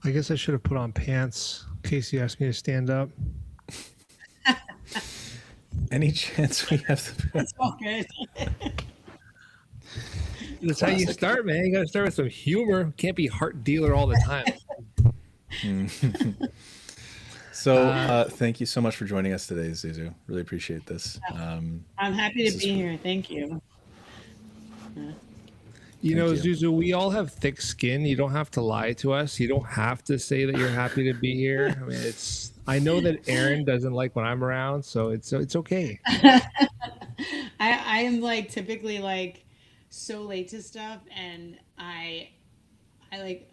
I guess I should have put on pants in case you asked me to stand up. Any chance we have It's all good. That's how you Classic. start, man. You got to start with some humor. Can't be heart dealer all the time. So thank you so much for joining us today, ZouZou. Really appreciate this. I'm happy This to is be fun. here. Thank you. You Thank know, you. ZouZou, we all have thick skin. You don't have to lie to us. You don't have to say that you're happy to be here. I mean, I know that Erin doesn't like when I'm around, so it's okay. I am like typically like so late to stuff, and I like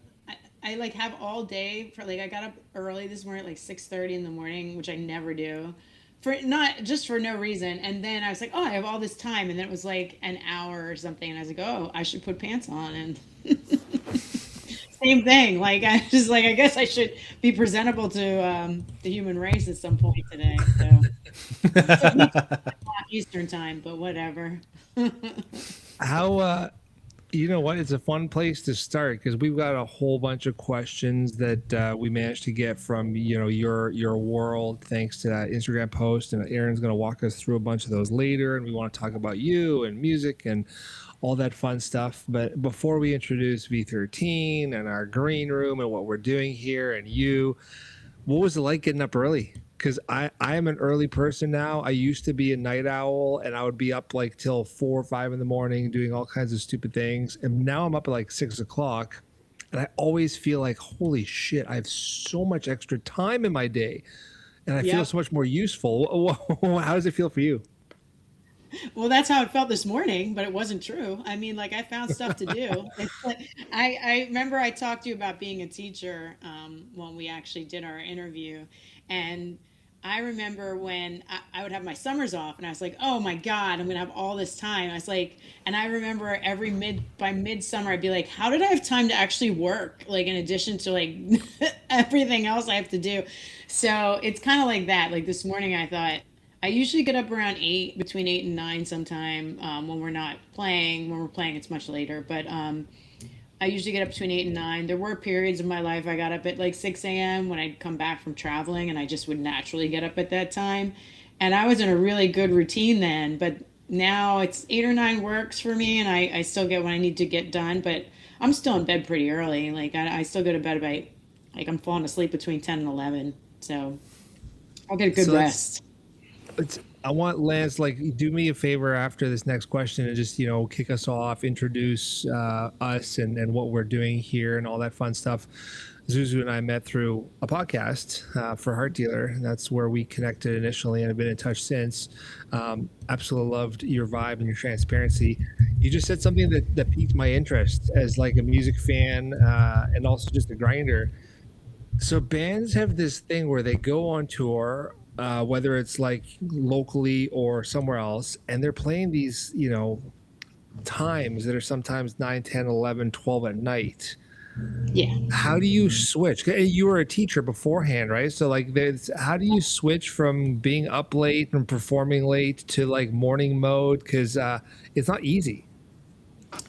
I like have all day for like I got up early this morning at like 6:30 in the morning, which I never do. For not just for no reason. And then I was like, oh, I have all this time. And then it was like an hour or something. And I was like, oh, I should put pants on. And same thing. Like, I just like, I guess I should be presentable to the human race at some point today. So it's like Eastern time, but whatever. How you know what? It's a fun place to start because we've got a whole bunch of questions that we managed to get from your world thanks to that Instagram post, and Erin's going to walk us through a bunch of those later, and we want to talk about you and music and all that fun stuff. But before we introduce V13 and our green room and what we're doing here and you, what was it like getting up early? Because I am an early person now. I used to be a night owl, and I would be up like till 4 or 5 in the morning doing all kinds of stupid things. And now I'm up at like 6 o'clock, and I always feel like, holy shit, I have so much extra time in my day, and I feel Yep. so much more useful. How does it feel for you? Well, that's how it felt this morning, but it wasn't true. I mean, like I found stuff to do. I remember I talked to you about being a teacher when we actually did our interview, and I remember when I would have my summers off, and I was like, "Oh my God, I'm gonna have all this time." I was like, and I remember every by midsummer, I'd be like, "How did I have time to actually work? Like in addition to like everything else I have to do." So it's kind of like that. Like this morning, I thought. I usually get up around 8, between 8 and 9 sometime when we're not playing. When we're playing, it's much later. But I usually get up between 8 and 9. There were periods of my life I got up at like 6 a.m. when I'd come back from traveling, and I just would naturally get up at that time. And I was in a really good routine then. But now it's 8 or 9 works for me, and I still get what I need to get done. But I'm still in bed pretty early. Like I still go to bed about, like I'm falling asleep between 10 and 11. So I'll get a good So rest. I want Lance, like, do me a favor after this next question and just, kick us off, introduce us and what we're doing here and all that fun stuff. ZouZou and I met through a podcast for Heart Dealer, and that's where we connected initially and have been in touch since. Absolutely loved your vibe and your transparency. You just said something that piqued my interest as like a music fan and also just a grinder. So bands have this thing where they go on tour, whether it's like locally or somewhere else, and they're playing these, times that are sometimes 9, 10, 11, 12 at night. Yeah. How do you switch? You were a teacher beforehand, right? So like, how do you switch from being up late and performing late to like morning mode? Because it's not easy.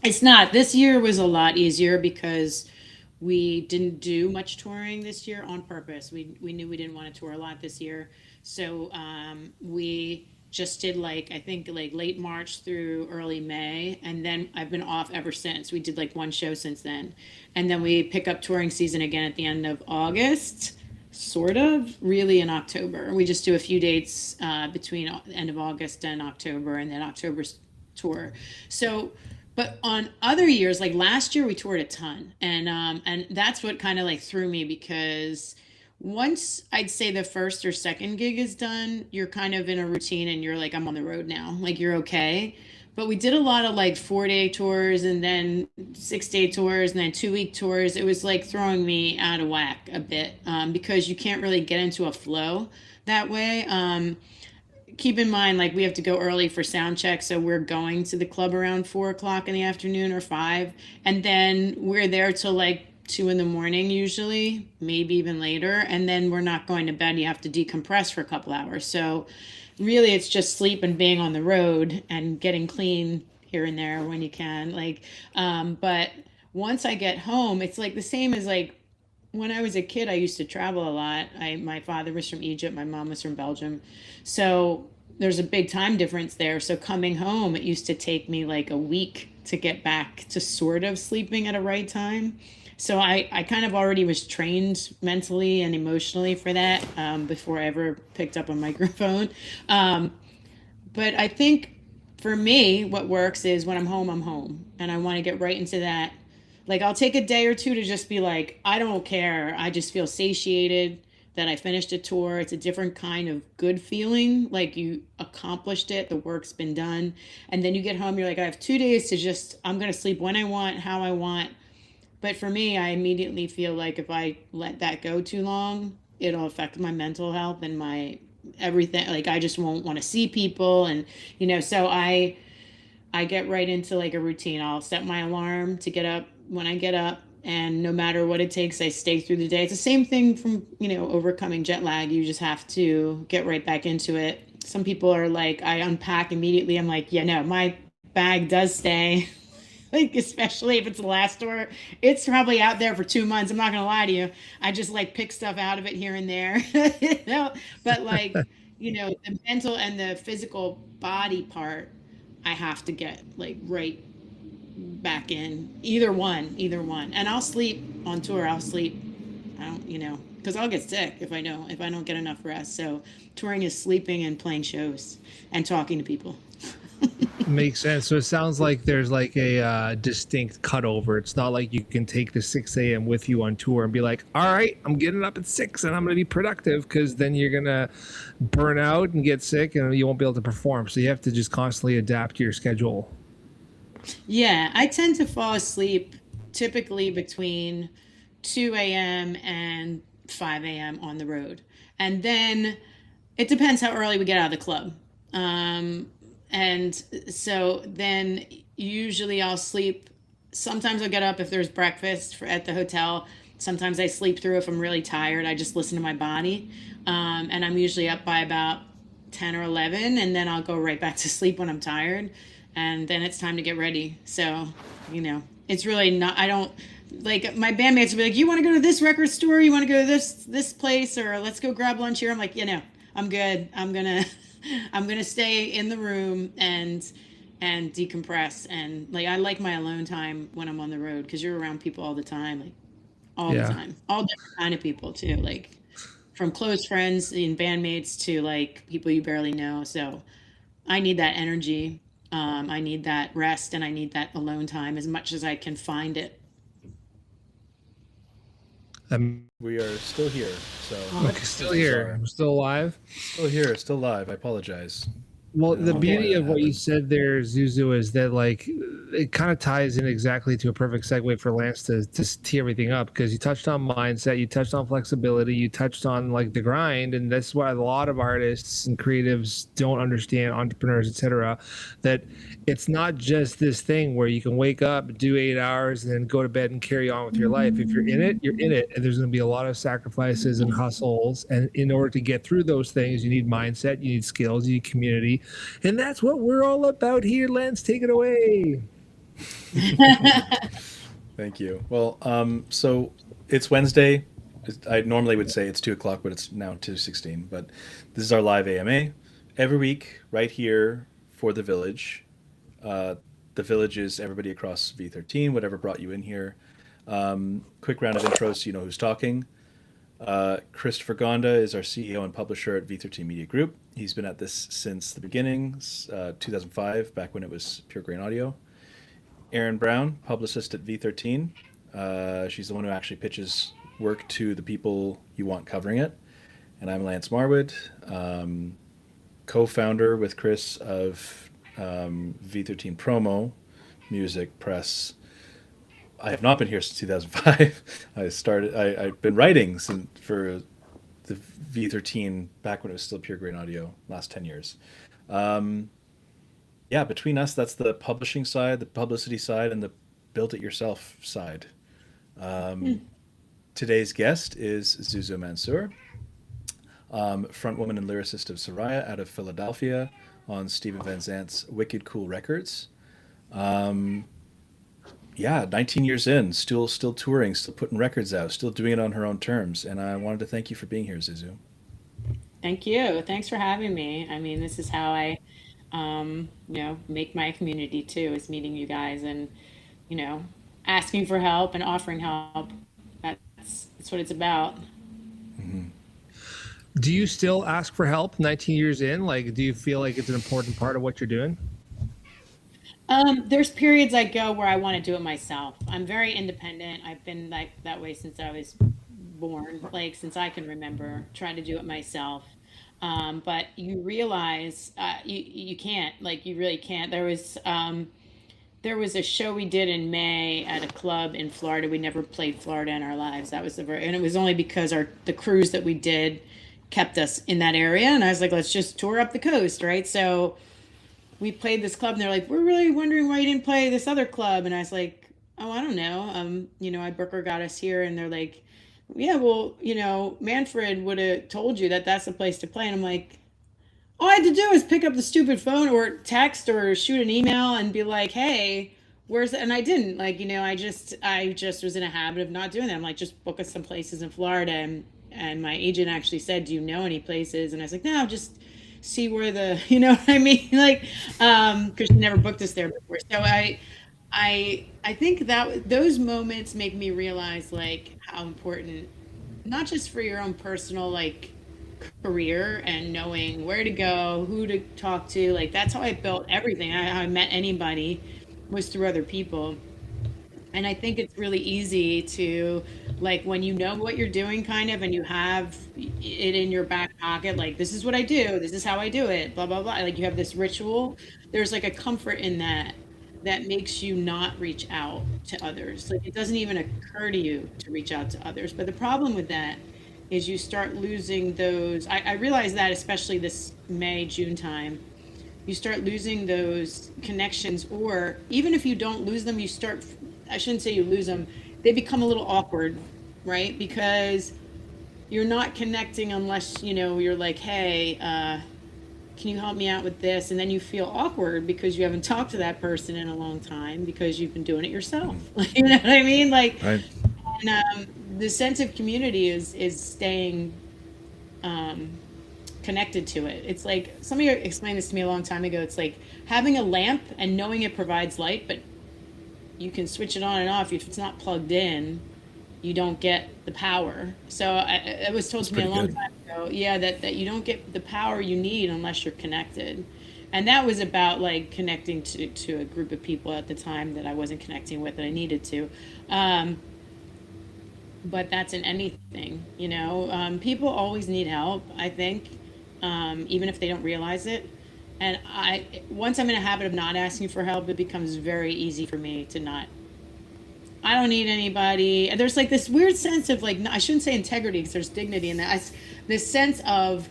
It's not. This year was a lot easier because we didn't do much touring this year on purpose. We knew we didn't want to tour a lot this year. So we just did like I think like late March through early May, and then I've been off ever since. We did like one show since then, and then we pick up touring season again at the end of August, sort of really in October. We just do a few dates between the end of August and October, and then October's tour. So but on other years, like last year, we toured a ton, and that's what kind of like threw me because once I'd say the first or second gig is done, you're kind of in a routine and you're like, I'm on the road now, like you're okay. But we did a lot of like 4 day tours and then 6 day tours and then 2 week tours. It was like throwing me out of whack a bit because you can't really get into a flow that way. Keep in mind, like we have to go early for sound check, so we're going to the club around 4 o'clock in the afternoon or 5, and then we're there till like 2 in the morning usually, maybe even later, and then we're not going to bed. You have to decompress for a couple hours. So really, it's just sleep and being on the road and getting clean here and there when you can. Like, but once I get home, it's like the same as like when I was a kid, I used to travel a lot. My father was from Egypt, my mom was from Belgium. So there's a big time difference there. So coming home, it used to take me like a week to get back to sort of sleeping at a right time. So I kind of already was trained mentally and emotionally for that before I ever picked up a microphone. Um, but I think for me, what works is when I'm home, I'm home. And I want to get right into that. Like, I'll take a day or two to just be like, I don't care. I just feel satiated that I finished a tour. It's a different kind of good feeling. Like, you accomplished it, the work's been done. And then you get home, you're like, I have 2 days to just, I'm going to sleep when I want, how I want. But for me, I immediately feel like if I let that go too long, it'll affect my mental health and my everything. Like I just won't want to see people and so I get right into like a routine. I'll set my alarm to get up when I get up, and no matter what it takes, I stay through the day. It's the same thing from, overcoming jet lag. You just have to get right back into it. Some people are like, I unpack immediately. I'm like, yeah, no, my bag does stay. Like, especially if it's the last tour, it's probably out there for 2 months. I'm not gonna lie to you. I just like pick stuff out of it here and there, But like, the mental and the physical body part, I have to get like right back in. Either one. And I'll sleep on tour. I'll sleep. I don't, because I'll get sick if I don't get enough rest. So touring is sleeping and playing shows and talking to people. Makes sense. So it sounds like there's like a distinct cutover. It's not like you can take the 6 a.m. with you on tour and be like, all right, I'm getting up at 6 and I'm going to be productive, because then you're going to burn out and get sick and you won't be able to perform. So you have to just constantly adapt your schedule. Yeah, I tend to fall asleep typically between 2 a.m. and 5 a.m. on the road. And then it depends how early we get out of the club. Um, and so then usually I'll sleep. Sometimes I'll get up if there's breakfast at the hotel. Sometimes I sleep through if I'm really tired. I just listen to my body. And I'm usually up by about 10 or 11, and then I'll go right back to sleep when I'm tired. And then it's time to get ready. So, it's really not, I don't, like my bandmates will be like, you want to go to this record store? You want to go to this place, or let's go grab lunch here? I'm like, I'm good. I'm gonna stay in the room and decompress. And like I like my alone time when I'm on the road, because you're around people all the time, like all the Yeah. time, all different kind of people too, like from close friends and bandmates to like people you barely know. So I need that energy. I need that rest, and I need that alone time as much as I can find it. I'm We are still here. So Oh, still this is here. our I'm still alive. still here, still live. I apologize. Well, I don't the know why beauty that of what you happened. said there, Zuzu, is that like it kind of ties in exactly to a perfect segue for Lance to tee everything up, because you touched on mindset, you touched on flexibility, you touched on like the grind, and that's why a lot of artists and creatives don't understand, entrepreneurs, etc., that it's not just this thing where you can wake up, do 8 hours, and then go to bed and carry on with your life. If you're in it, you're in it, and there's going to be a lot of sacrifices and hustles. And in order to get through those things, you need mindset, you need skills, you need community, and that's what we're all about here. Lance, take it away. Thank you. Well, so it's Wednesday. I normally would say it's 2 o'clock, but it's now 2:16. But this is our live AMA every week, right here for the village. Uh, the village is everybody across V13, whatever brought you in here. Quick round of intros so you know who's talking. Christopher Gonda is our CEO and publisher at V13 Media Group. He's been at this since the beginning, 2005, back when it was Pure Grain Audio. Erin Browne, publicist at V13. She's the one who actually pitches work to the people you want covering it. And I'm Lance Marwood, co-founder with Chris of V13 Promo, Music, Press. I have not been here since 2005. I've been writing for the V13 back when it was still Pure Grain Audio, last 10 years. Um, yeah, between us, that's the publishing side, the publicity side, and the build it yourself side. Um, Today's guest is ZouZou Mansour, frontwoman and lyricist of Soraya out of Philadelphia on Stephen Van Zant's Wicked Cool Records. Um, yeah, 19 years in, still touring, still putting records out, still doing it on her own terms. And I wanted to thank you for being here, ZouZou. Thank you. Thanks for having me. I mean, this is how I, make my community too, is meeting you guys and, you know, asking for help and offering help. That's what it's about. Hmm. Do you still ask for help 19 years in? Like, do you feel like it's an important part of what you're doing? There's periods I go where I want to do it myself. I'm very independent. I've been like that way since I was born, like since I can remember, trying to do it myself. But you realize you can't, like you really can't. There was a show we did in May at a club in Florida. We never played Florida in our lives. That was and it was only because the cruise that we did kept us in that area. And I was like, let's just tour up the coast, right? So we played this club and they're like, we're really wondering why you didn't play this other club. And I was like, oh, I don't know. Booker got us here and they're like, yeah, well, Manfred would have told you that that's the place to play. And I'm like, all I had to do is pick up the stupid phone or text or shoot an email and be like, hey, where's it? And I didn't, like, I just was in a habit of not doing that. I'm like, just book us some places in Florida. And my agent actually said, do you know any places? And I was like, no, just see where the, you know what I mean? Like, cause she never booked us there before. So I think that those moments make me realize like how important, not just for your own personal, like, career and knowing where to go, who to talk to. Like that's how I built everything. How I met anybody was through other people. And I think it's really easy to, like, when you know what you're doing kind of and you have it in your back pocket, like this is what I do, this is how I do it, blah blah blah. Like you have this ritual. There's like a comfort in that makes you not reach out to others. Like it doesn't even occur to you to reach out to others. But the problem with that is you start losing those. I realize that especially this May, June time, you start losing those connections, or even if you don't lose them, I shouldn't say you lose them, they become a little awkward, right? Because you're not connecting unless, you're like, hey, can you help me out with this? And then you feel awkward because you haven't talked to that person in a long time because you've been doing it yourself. You know what I mean? Like, Right. and the sense of community is staying connected to it. It's like somebody explained this to me a long time ago. It's like having a lamp and knowing it provides light, but you can switch it on and off. If it's not plugged in, you don't get the power. So it was told That's to me a pretty long good. time ago, yeah, that you don't get the power you need unless you're connected. And that was about like connecting to a group of people at the time that I wasn't connecting with that I needed to. Um, but that's in anything, people always need help, I think, even if they don't realize it. And once I'm in a habit of not asking for help, it becomes very easy for me to not. I don't need anybody. And there's like this weird sense of like, I shouldn't say integrity because there's dignity in that. This sense of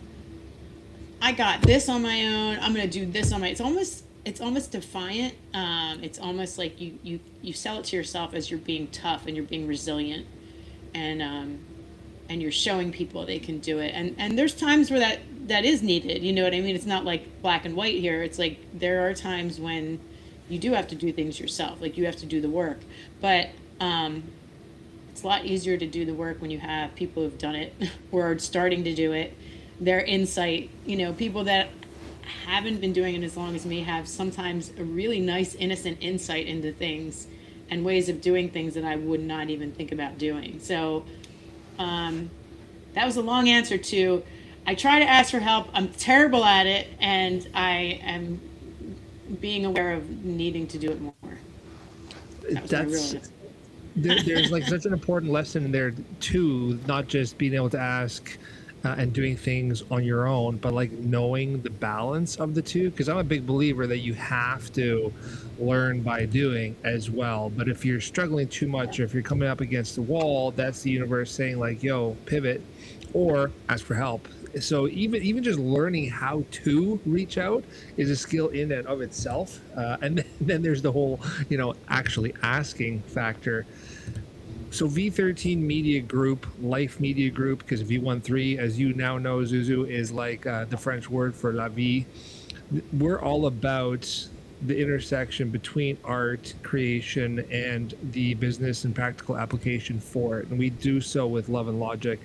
I got this on my own. I'm gonna do this on my. It's almost defiant. It's almost like you sell it to yourself as you're being tough and you're being resilient, and you're showing people they can do it. And there's times where that is needed. You know what I mean? It's not like black and white here. It's like there are times when you do have to do things yourself. Like you have to do the work, but it's a lot easier to do the work when you have people who've done it or are starting to do it. Their insight, people that haven't been doing it as long as me have sometimes a really nice innocent insight into things and ways of doing things that I would not even think about doing. So that was a long answer to I try to ask for help. I'm terrible at it, and I am being aware of needing to do it more. That was my real That's answer. there's like such an important lesson in there too, not just being able to ask and doing things on your own, but like knowing the balance of the two. Because I'm a big believer that you have to learn by doing as well. But if you're struggling too much, or if you're coming up against the wall, that's the universe saying like, yo, pivot or ask for help. So even just learning how to reach out is a skill in and of itself. And then there's the whole, actually asking factor. So V13 Media Group, Life Media Group, because V13, as you now know, ZouZou, is like the French word for la vie. We're all about the intersection between art creation and the business and practical application for it. And we do so with love and logic.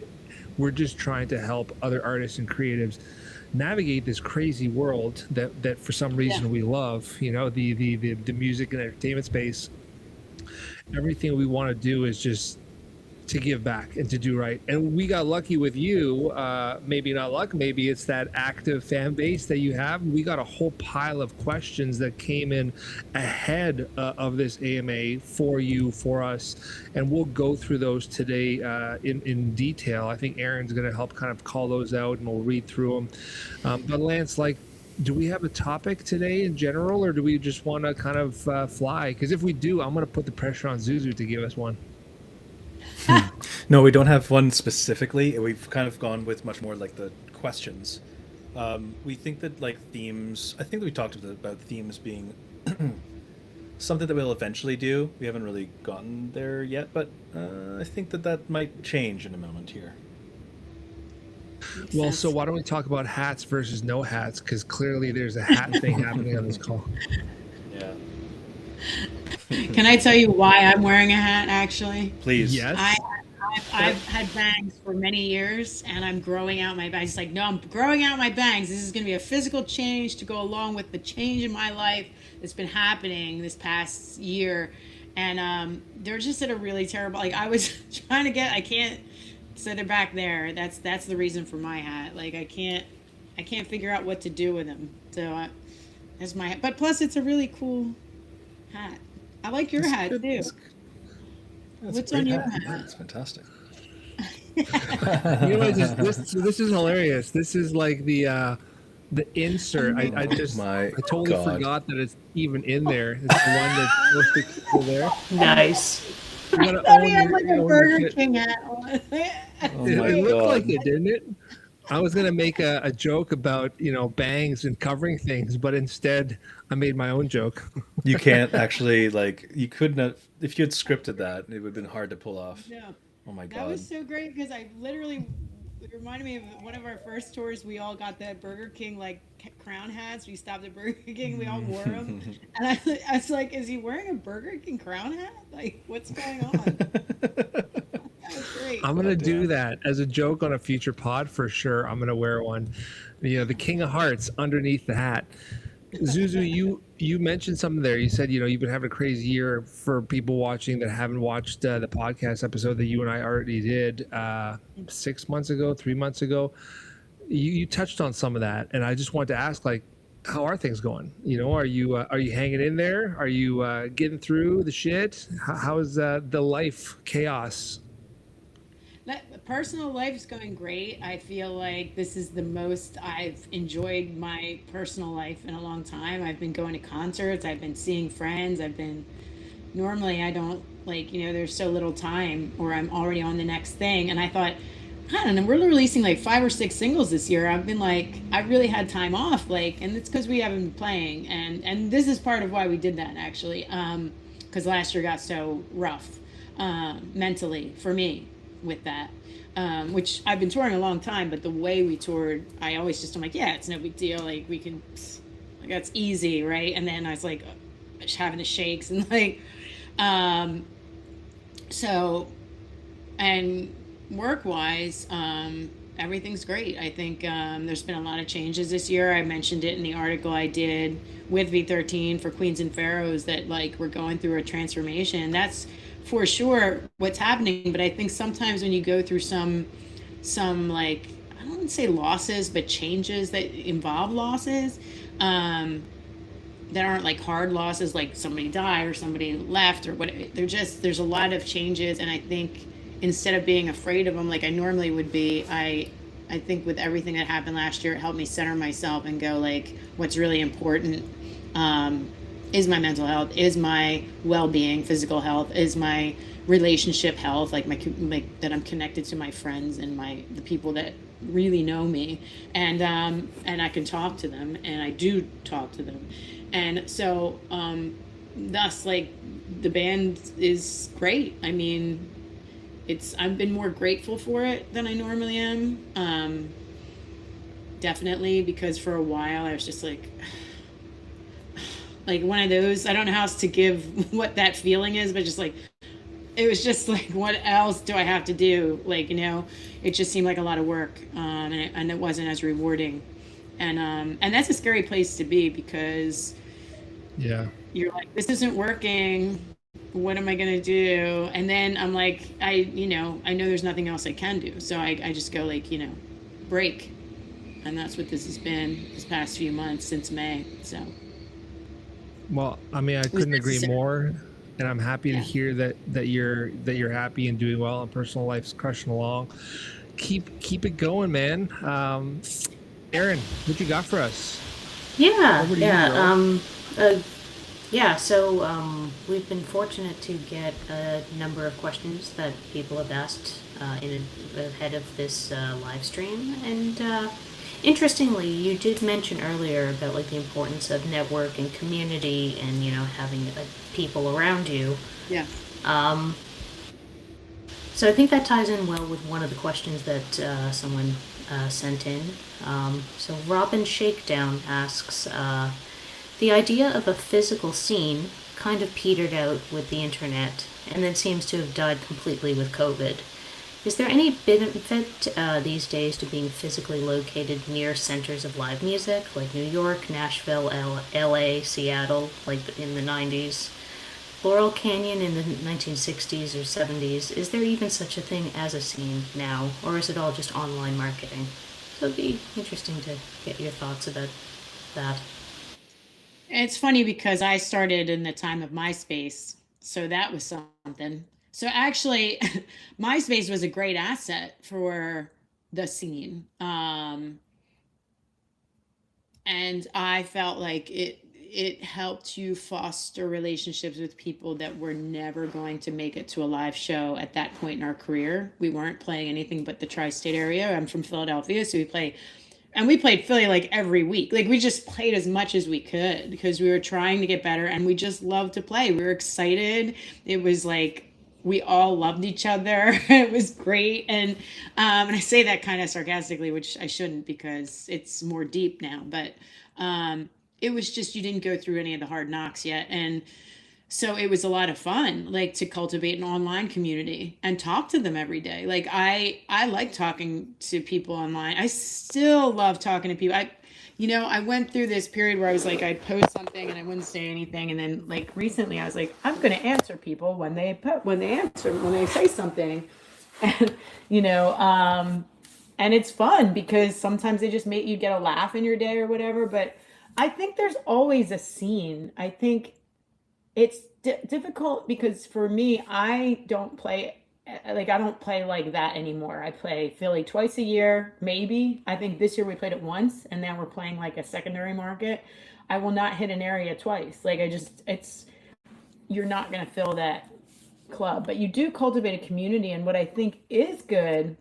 We're just trying to help other artists and creatives navigate this crazy world that for some reason we love, you know, the music and entertainment space. Everything we want to do is just to give back and to do right. And we got lucky with you. Maybe not luck, maybe it's that active fan base that you have. We got a whole pile of questions that came in ahead of this AMA for you, for us. And we'll go through those today in detail. I think Erin's going to help kind of call those out and we'll read through them. But Lance, like, do we have a topic today in general, or do we just want to kind of fly? Because if we do, I'm going to put the pressure on ZouZou to give us one. No, we don't have one specifically. We've kind of gone with much more like the questions. We think that like themes, I think that we talked about themes being something that we'll eventually do. We haven't really gotten there yet, but I think that might change in a moment here. Well, so why don't we talk about hats versus no hats? Because clearly there's a hat thing happening on this call. Yeah. Can I tell you why I'm wearing a hat, actually? Please. Yes. I've had bangs for many years, and I'm growing out my bangs. It's like, no, I'm growing out my bangs. This is going to be a physical change to go along with the change in my life that's been happening this past year. And they're just at a really terrible, like I was trying to get, I can't, so they're back there. That's the reason for my hat. Like I can't figure out what to do with them. So that's my hat. But plus it's a really cool hat. I like your hat good. too. That's What's a great on your hat. hat? That's fantastic. You know what? This is hilarious. This is like the insert. I totally forgot that it's even in there. It's the one that's supposed to go there. Nice. You gotta I own had your- like a own your Burger shit. King hat on. Oh It my looked God. like it, didn't it? I was gonna make a joke about, you know, bangs and covering things, but instead I made my own joke. You can't actually like you couldn't have, if you had scripted that, it would have been hard to pull off. No. Oh my That God. was so great because I literally, it reminded me of one of our first tours. We all got that Burger King like crown hats. We stopped at Burger King. We all wore them. And I was like, is he wearing a Burger King crown hat? Like, what's going on? That was great. I'm gonna do that as a joke on a future pod for sure. I'm gonna wear one. You know, the King of Hearts underneath the hat. ZouZou, you mentioned something there. You said, you know, you've been having a crazy year. For people watching that haven't watched the podcast episode that you and I already did 6 months ago, 3 months ago. You touched on some of that, and I just wanted to ask, like, how are things going? You know, are you hanging in there? Are you getting through the shit? How is the life chaos? Personal life is going great. I feel like this is the most I've enjoyed my personal life in a long time. I've been going to concerts. I've been seeing friends. Normally I don't, like, you know, there's so little time or I'm already on the next thing. And I thought, I don't know, we're releasing like 5 or 6 singles this year. I've been like, I've really had time off, like, and it's because we haven't been playing. And this is part of why we did that, actually, because last year got so rough mentally for me with that. Which I've been touring a long time, but the way we toured, I always just, I'm like, yeah, it's no big deal. Like we can, like that's easy, right? And then I was like having the shakes and like, so, and work-wise, everything's great. I think there's been a lot of changes this year. I mentioned it in the article I did with V13 for Queens and Pharaohs that like we're going through a transformation. That's for sure what's happening, but I think sometimes when you go through some like, I don't want to say losses, but changes that involve losses that aren't like hard losses, like somebody died or somebody left or what, there's a lot of changes. And I think instead of being afraid of them like I normally would be, I think with everything that happened last year, it helped me center myself and go like, what's really important is my mental health, is my well-being, physical health, is my relationship health, like that I'm connected to my friends and the people that really know me, and I can talk to them, and I do talk to them, and so thus like the band is great. I mean, I've been more grateful for it than I normally am, definitely, because for a while I was just like like one of those. I don't know how else to give what that feeling is, but just like it was just like, what else do I have to do? Like, it just seemed like a lot of work, and it wasn't as rewarding. And that's a scary place to be because Yeah. you're like, this isn't working. What am I going to do? And then I'm like, I know there's nothing else I can do. So I just go like, break. And that's what this has been this past few months since May. So Well, I mean, I it was couldn't agree necessary. more, and I'm happy to Yeah. hear that you're happy and doing well, and personal life's crushing along. Keep it going, man. Erin, what you got for us? Yeah, Over to you, yeah. girl. Yeah, so we've been fortunate to get a number of questions that people have asked ahead of this live stream. And interestingly, you did mention earlier about like the importance of network and community and, having people around you. Yeah. So I think that ties in well with one of the questions that someone sent in. So Robin Shakedown asks, the idea of a physical scene kind of petered out with the internet and then seems to have died completely with COVID. Is there any benefit these days to being physically located near centers of live music like New York, Nashville, LA, Seattle, like in the 90s? Laurel Canyon in the 1960s or 70s, is there even such a thing as a scene now, or is it all just online marketing? So it'd be interesting to get your thoughts about that. It's funny because I started in the time of MySpace. So that was something. So actually, MySpace was a great asset for the scene. And I felt like it helped you foster relationships with people that were never going to make it to a live show at that point in our career. We weren't playing anything but the tri-state area. I'm from Philadelphia, so we played Philly like every week. Like we just played as much as we could because we were trying to get better and we just loved to play. We were excited. It was like we all loved each other. It was great. And I say that kind of sarcastically, which I shouldn't because it's more deep now. But it was just you didn't go through any of the hard knocks yet. And so it was a lot of fun, like to cultivate an online community and talk to them every day. Like I like talking to people online. I still love talking to people. I went through this period where I was like, I'd post something and I wouldn't say anything, and then like recently, I was like, I'm going to answer people when they say something, and you know, and it's fun because sometimes they just make you get a laugh in your day or whatever. But I think there's always a scene. I think it's difficult because for me, I don't play like that anymore. I play Philly twice a year, maybe. I think this year we played it once, and now we're playing like a secondary market. I will not hit an area twice. Like it's you're not going to fill that club, but you do cultivate a community. And what I think is good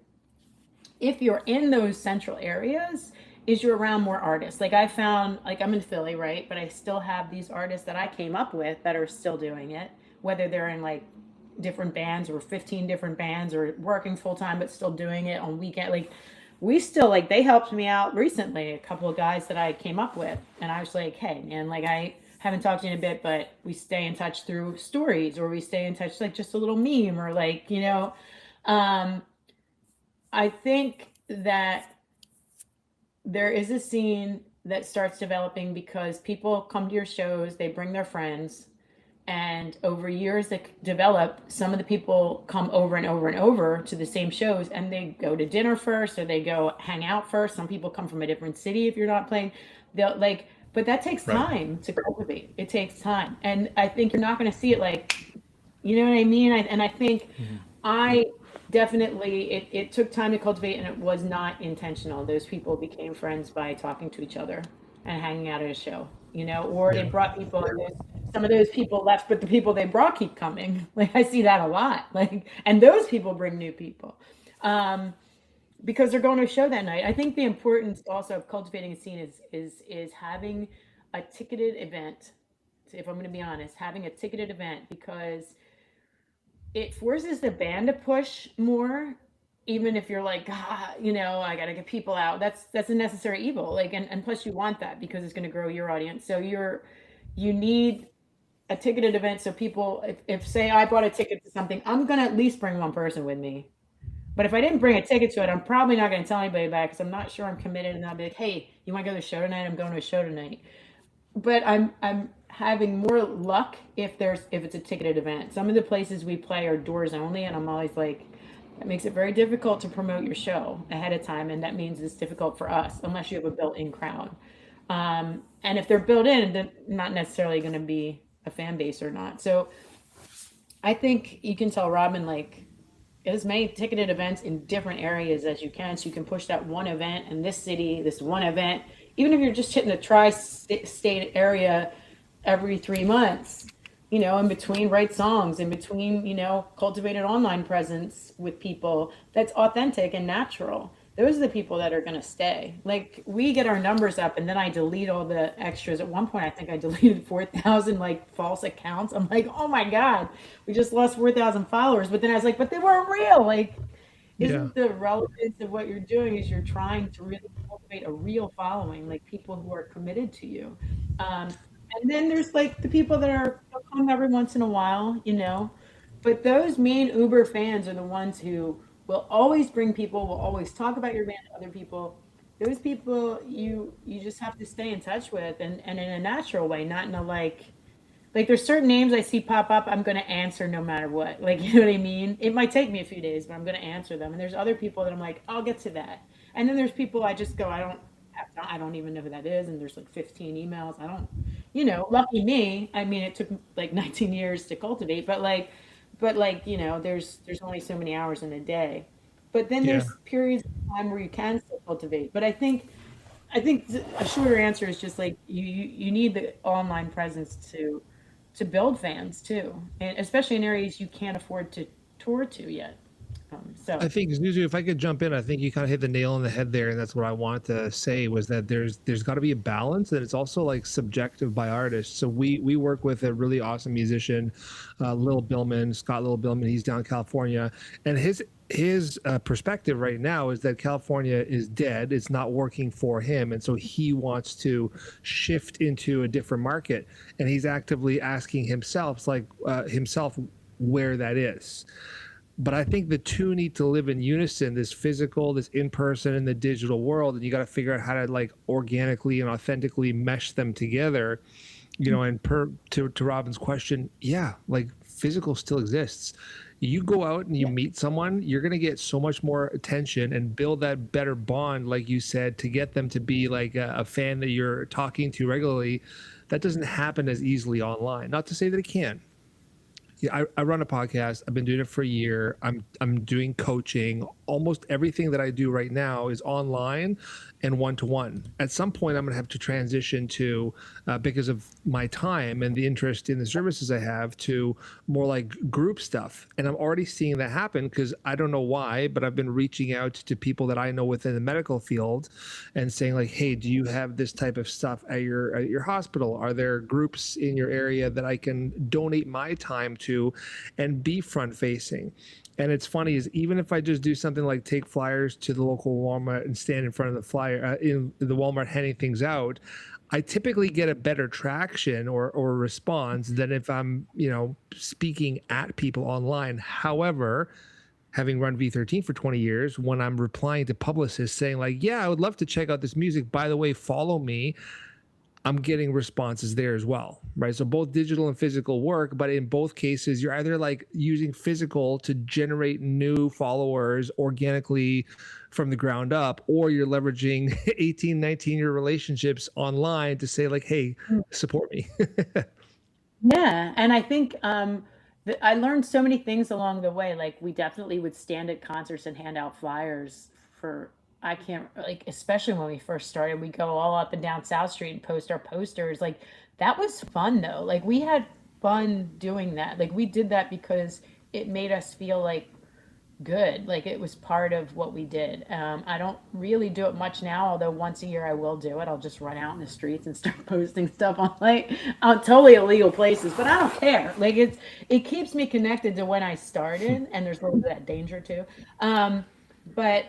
if you're in those central areas is you're around more artists. Like I found, like I'm in Philly, right? But I still have these artists that I came up with that are still doing it, whether they're in like different bands or 15 different bands or working full time but still doing it on weekend. Like we still like they helped me out recently, a couple of guys that I came up with, and I was like, hey man, like I haven't talked to you in a bit, but we stay in touch through stories or we stay in touch like just a little meme or like, um I think that there is a scene that starts developing because people come to your shows, they bring their friends, and over years that develop, some of the people come over and over and over to the same shows, and they go to dinner first or they go hang out first. Some people come from a different city if you're not playing. They'll like, but that takes Right. time to cultivate. It takes time. And I think you're not going to see it like, you know what I mean? And I think I definitely, it took time to cultivate and it was not intentional. Those people became friends by talking to each other and hanging out at a show, or they Yeah. brought people and some of those people left, but the people they brought keep coming. Like I see that a lot. Like, and those people bring new people. Because they're going to a show that night. I think the importance also of cultivating a scene is having a ticketed event. If I'm going to be honest, having a ticketed event because it forces the band to push more, even if you're like, I gotta get people out. That's a necessary evil. Like, and plus you want that because it's going to grow your audience. So you need a ticketed event so people, if say I bought a ticket to something, I'm gonna at least bring one person with me. But if I didn't bring a ticket to it, I'm probably not going to tell anybody about it because I'm not sure I'm committed, and I'll be like, "Hey, you want to go to the show tonight? I'm going to a show tonight." But I'm having more luck if it's a ticketed event. Some of the places we play are doors only, and I'm always like, that makes it very difficult to promote your show ahead of time, and that means it's difficult for us unless you have a built-in crowd. And if they're built in, they're not necessarily going to be a fan base or not. So I think you can tell Robin like as many ticketed events in different areas as you can, so you can push that one event in this city, this one event, even if you're just hitting the tri-state area every 3 months, in between, write songs, in between, cultivate an online presence with people that's authentic and natural. Those are the people that are going to stay. Like, we get our numbers up and then I delete all the extras. At one point, I think I deleted 4,000 like false accounts. I'm like, oh my God, we just lost 4,000 followers. But then I was like, but they weren't real. Like, isn't the relevance of what you're doing is you're trying to really cultivate a real following, like people who are committed to you. And then there's like the people that are they'll come every once in a while, but those main Uber fans are the ones who will always bring people, will always talk about your band to other people. Those people you just have to stay in touch with, and in a natural way, not in a like there's certain names I see pop up, I'm going to answer no matter what. Like, you know what I mean? It might take me a few days, but I'm going to answer them. And there's other people that I'm like, I'll get to that. And then there's people I just go, I don't even know who that is. And there's like 15 emails. I don't, lucky me. I mean, it took like 19 years to cultivate, but there's only so many hours in a day. But then there's periods of time where you can still cultivate. But I think a shorter answer is just like you need the online presence to build fans too, and especially in areas you can't afford to tour to yet. So I think, ZouZou, if I could jump in, I think you kind of hit the nail on the head there, and that's what I wanted to say was that there's got to be a balance, and it's also like subjective by artists. So we work with a really awesome musician, Lil Billman, Scott Lil Billman. He's down in California, and his perspective right now is that California is dead. It's not working for him. And so he wants to shift into a different market. And he's actively asking himself where that is. But I think the two need to live in unison, this physical, this in-person, and the digital world. And you got to figure out how to like organically and authentically mesh them together. And to Robin's question, like physical still exists. You go out and you meet someone, you're going to get so much more attention and build that better bond, like you said, to get them to be like a fan that you're talking to regularly. That doesn't happen as easily online. Not to say that it can. Yeah, I run a podcast. I've been doing it for a year. I'm doing coaching. Almost everything that I do right now is online and one-to-one. At some point, I'm going to have to transition to, because of my time and the interest in the services I have, to more like group stuff. And I'm already seeing that happen because I don't know why, but I've been reaching out to people that I know within the medical field and saying like, hey, do you have this type of stuff at your hospital? Are there groups in your area that I can donate my time to and be front-facing? And it's funny is even if I just do something like take flyers to the local Walmart and stand in front of the flyer in the Walmart handing things out, I typically get a better traction or response than if I'm, speaking at people online. However, having run V13 for 20 years, when I'm replying to publicists saying like, yeah, I would love to check out this music. By the way, follow me. I'm getting responses there as well, right? So both digital and physical work, but in both cases, you're either like using physical to generate new followers organically from the ground up, or you're leveraging 18, 19-year relationships online to say like, hey, support me. Yeah. And I think I learned so many things along the way. Like, we definitely would stand at concerts and hand out flyers for, I can't, like, especially when we first started, we go all up and down South Street and post our posters. Like, that was fun though. Like, we had fun doing that. Like, we did that because it made us feel like good. Like, it was part of what we did. I don't really do it much now, although once a year I will do it. I'll just run out in the streets and start posting stuff on like on totally illegal places, but I don't care. Like, it keeps me connected to when I started, and there's a little bit of that danger too. But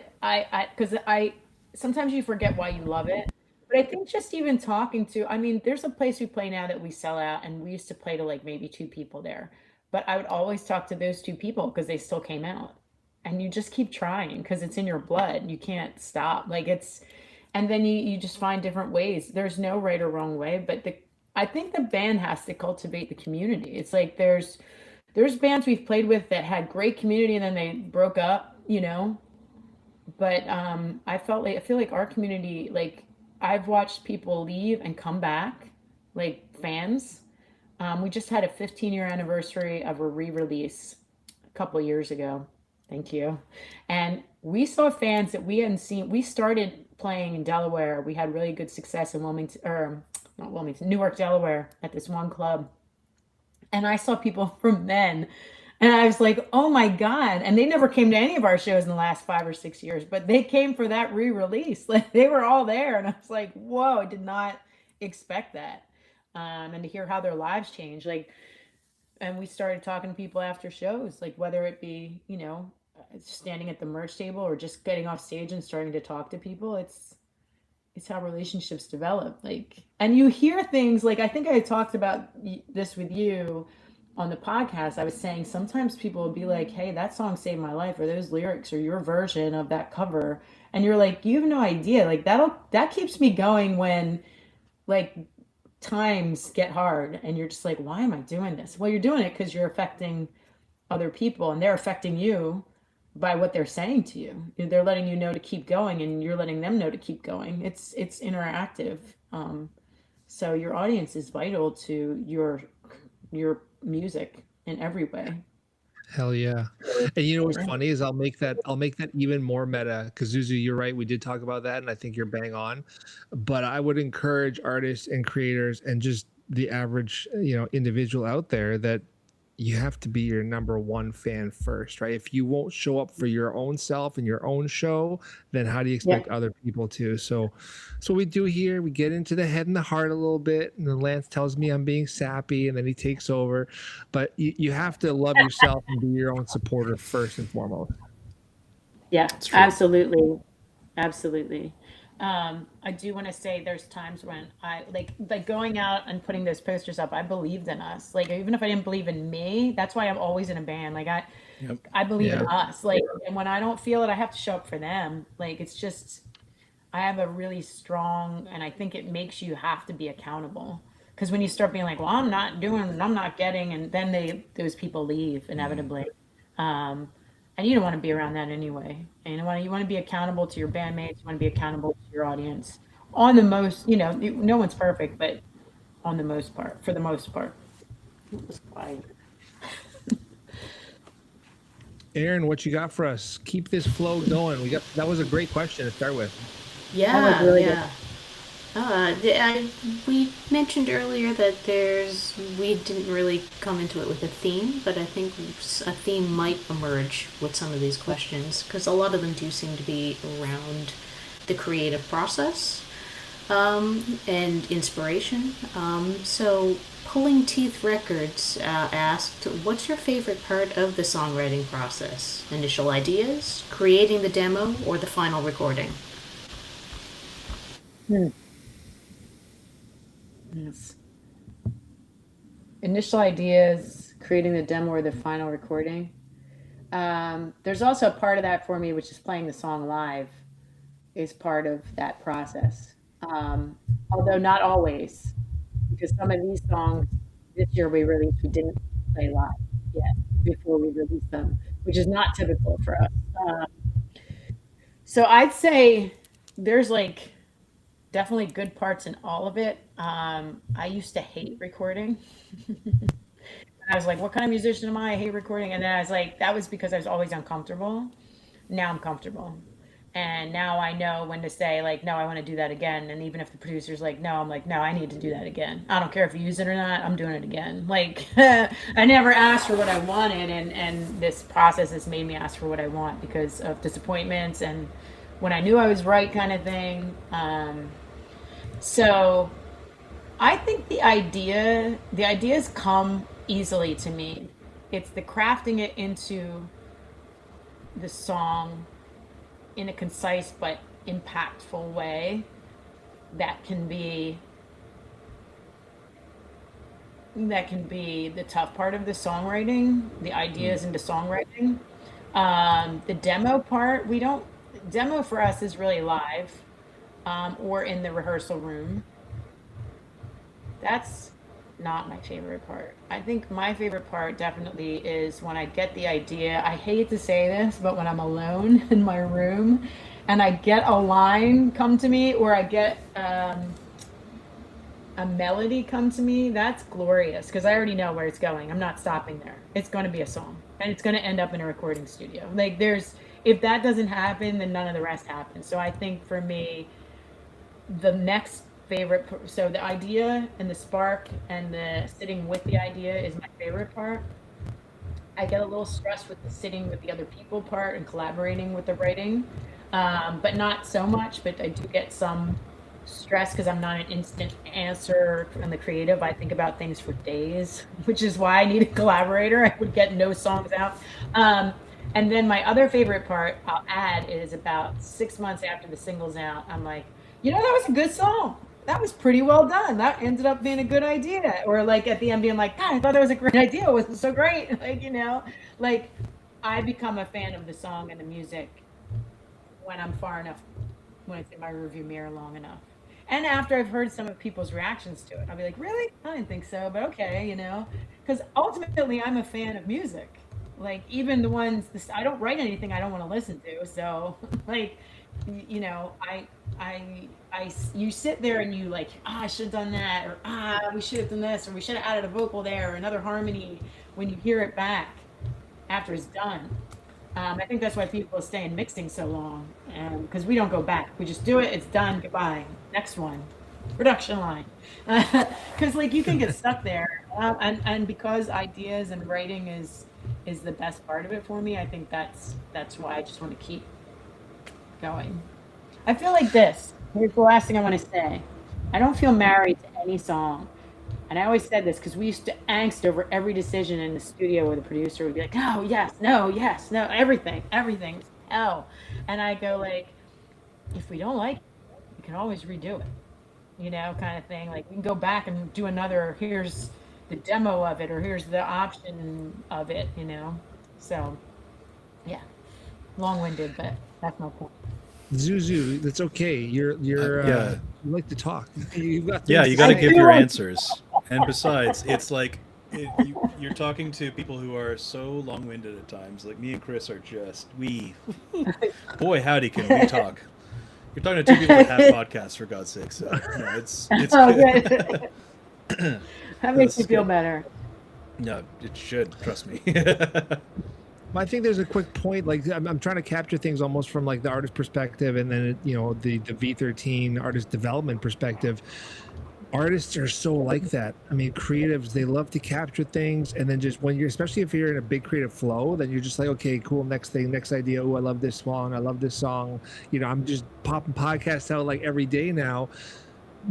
because I sometimes you forget why you love it. But I think just even talking to, I mean, there's a place we play now that we sell out, and we used to play to like maybe 2 people there. But I would always talk to those 2 people because they still came out. And you just keep trying because it's in your blood. You can't stop. Like it's, and then you just find different ways. There's no right or wrong way, but I think the band has to cultivate the community. It's like there's bands we've played with that had great community and then they broke up, but I feel like our community, like I've watched people leave and come back, like fans. We just had a 15-year anniversary of a re-release a couple of years ago. Thank you. And we saw fans that we hadn't seen. We started playing in Delaware. We had really good success in Wilmington, or not Wilmington, Newark, Delaware, at this one club. And I saw people from then, and I was like, oh my God. And they never came to any of our shows in the last 5 or 6 years, but they came for that re-release. Like they were all there. And I was like, whoa, I did not expect that. And to hear how their lives changed. Like, and we started talking to people after shows, like whether it be, standing at the merch table or just getting off stage and starting to talk to people. It's how relationships develop. Like, and you hear things like, I think I talked about this with you on the podcast. I was saying sometimes people will be like, hey, that song saved my life, or those lyrics or your version of that cover. And you're like, you have no idea. Like that keeps me going when like times get hard and you're just like, why am I doing this? Well, you're doing it because you're affecting other people and they're affecting you by what they're saying to you. They're letting you know to keep going and you're letting them know to keep going. It's interactive. So your audience is vital to your music in every way. Hell yeah. And you know what's funny is I'll make that even more meta, because ZouZou, you're right, we did talk about that and I think you're bang on. But I would encourage artists and creators and just the average, individual out there that you have to be your number one fan first, right? If you won't show up for your own self and your own show, then how do you expect other people to? So we do here, we get into the head and the heart a little bit, and then Lance tells me I'm being sappy and then he takes over. But you have to love yourself and be your own supporter first and foremost. Yeah, absolutely. Absolutely. I do want to say there's times when I like going out and putting those posters up. I believed in us. Like even if I didn't believe in me, that's why I'm always in a band. Like I believe in us. Like, and when I don't feel it, I have to show up for them. Like it's just, I have a really strong, and I think it makes you have to be accountable. Because when you start being like, well, I'm not doing, I'm not getting, and then those people leave inevitably. And you don't want to be around that anyway. And you want to be accountable to your bandmates. You want to be accountable to your audience on the most, no one's perfect, but on the most part, for the most part. It was quiet. Erin, what you got for us? Keep this flow going. That was a great question to start with. Yeah, really yeah. We mentioned earlier that we didn't really come into it with a theme, but I think a theme might emerge with some of these questions, because a lot of them do seem to be around the creative process and inspiration. So Pulling Teeth Records asked, what's your favorite part of the songwriting process? Initial ideas, creating the demo, or the final recording? Yes. Initial ideas, creating the demo or the final recording. There's also a part of that for me, which is playing the song live is part of that process. Although not always, because some of these songs this year we didn't play live yet before we released them, which is not typical for us. So I'd say there's like definitely good parts in all of it. I used to hate recording. I was like, what kind of musician am I? I hate recording. And then I was like, that was because I was always uncomfortable. Now I'm comfortable. And now I know when to say like, no, I want to do that again. And even if the producer's like, no, I'm like, no, I need to do that again. I don't care if you use it or not. I'm doing it again. Like I never asked for what I wanted. And this process has made me ask for what I want because of disappointments and when I knew I was right kind of thing. So I think the ideas come easily to me. It's the crafting it into the song in a concise but impactful way that can be the tough part of the songwriting, the ideas into songwriting. The demo part, we don't, demo for us is really live, or in the rehearsal room. That's not my favorite part. I think my favorite part definitely is when I get the idea. I hate to say this, but when I'm alone in my room and I get a line come to me, or I get a melody come to me, that's glorious because I already know where it's going. I'm not stopping there. It's going to be a song and it's going to end up in a recording studio. Like if that doesn't happen, then none of the rest happens. So I think for me, the next favorite, so the idea and the spark and the sitting with the idea is my favorite part. I get a little stressed with the sitting with the other people part and collaborating with the writing, but not so much. But I do get some stress because I'm not an instant answer on the creative. I think about things for days, which is why I need a collaborator. I would get no songs out. And then my other favorite part I'll add is about 6 months after the single's out, I'm like, that was a good song. That was pretty well done. That ended up being a good idea. Or like at the end being like, God, I thought that was a great idea. It wasn't so great. Like I become a fan of the song and the music when I'm far enough, when it's in my rearview mirror long enough. And after I've heard some of people's reactions to it, I'll be like, really? I didn't think so, but okay, because ultimately I'm a fan of music. Like even the ones, I don't write anything I don't want to listen to. So like, you sit there and you like, I should have done that, or we should have done this, or we should have added a vocal there, or another harmony when you hear it back after it's done. I think that's why people stay in mixing so long, because we don't go back. We just do it. It's done. Goodbye. Next one, production line. Because like you can get stuck there, and because ideas and writing is the best part of it for me. I think that's why I just want to keep going. I feel like this. Here's the last thing I want to say. I don't feel married to any song. And I always said this because we used to angst over every decision in the studio where the producer would be like, no, yes, no, everything, hell. And I go like, if we don't like it, we can always redo it, kind of thing. Like we can go back and do another, here's the demo of it, or here's the option of it, So, yeah, long-winded, but that's my point. ZouZou, that's okay. You're you like to talk. You got to give your answers. And besides, it's like you're talking to people who are so long-winded at times. Like me and Chris are just boy howdy can we talk. You're talking to two people that have podcasts, for God's sake. So it's good. That makes me feel better. No, it should. Trust me. I think there's a quick point. Like I'm trying to capture things almost from like the artist perspective, and then the V13 artist development perspective. Artists are so like that. I mean, creatives, they love to capture things, and then just when especially if you're in a big creative flow, then you're just like, okay, cool, next thing, next idea. Oh, I love this song. I love this song. I'm just popping podcasts out like every day now.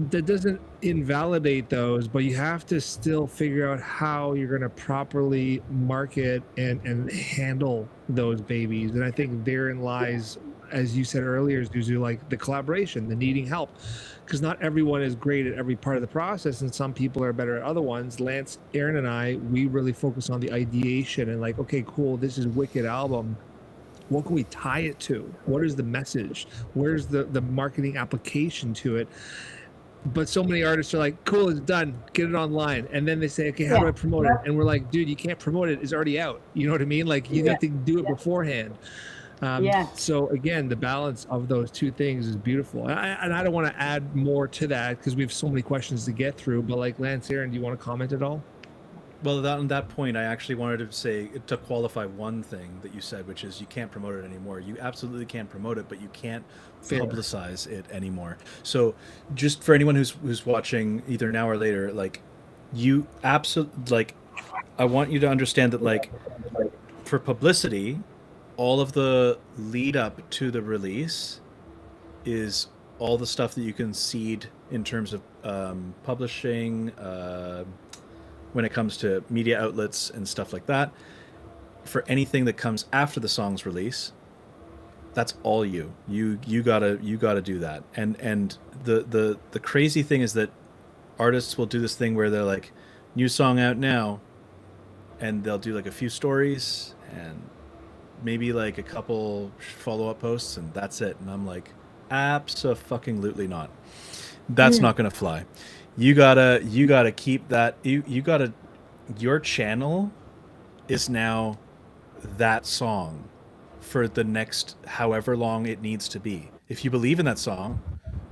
That doesn't invalidate those, but you have to still figure out how you're going to properly market and handle those babies. And I think therein lies, as you said earlier, ZouZou, like the collaboration, the needing help, because not everyone is great at every part of the process, and some people are better at other ones. Lance, Erin, and I, we really focus on the ideation and like, okay, cool, this is wicked album. What can we tie it to? What is the message? Where's the marketing application to it? But so many artists are like, cool, it's done, get it online. And then they say, okay, how do I promote it? And we're like, dude, you can't promote it. It's already out. You know what I mean? Like you have to do it beforehand. So again, the balance of those two things is beautiful. And I don't want to add more to that because we have so many questions to get through. But like Lance, Erin, do you want to comment at all? Well, on that point, I actually wanted to say, to qualify one thing that you said, which is you can't promote it anymore. You absolutely can't promote it, but you can't publicize it anymore. So just for anyone who's watching either now or later, like you absolutely, like, I want you to understand that, like, for publicity, all of the lead up to the release is all the stuff that you can seed in terms of publishing, when it comes to media outlets and stuff like that. For anything that comes after the song's release, That's all you. You gotta do that. And the crazy thing is that artists will do this thing where they're like, new song out now, and they'll do like a few stories and maybe like a couple follow-up posts, and that's it. And I'm like, abso-fucking-lutely not. That's not gonna fly. You gotta keep that. You gotta. Your channel is now that song for the next however long it needs to be. If you believe in that song,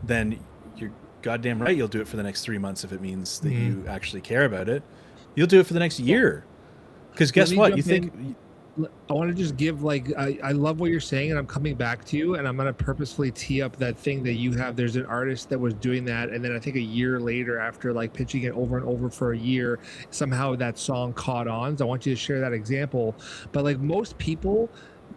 then you're goddamn right you'll do it for the next 3 months if it means that you actually care about it. You'll do it for the next year. Because guess what? You think I want to just give I love what you're saying, and I'm coming back to you, and I'm going to purposefully tee up that thing that you have. There's an artist that was doing that, and then I think a year later, after like pitching it over and over for a year, somehow that song caught on. So I want you to share that example. But like most people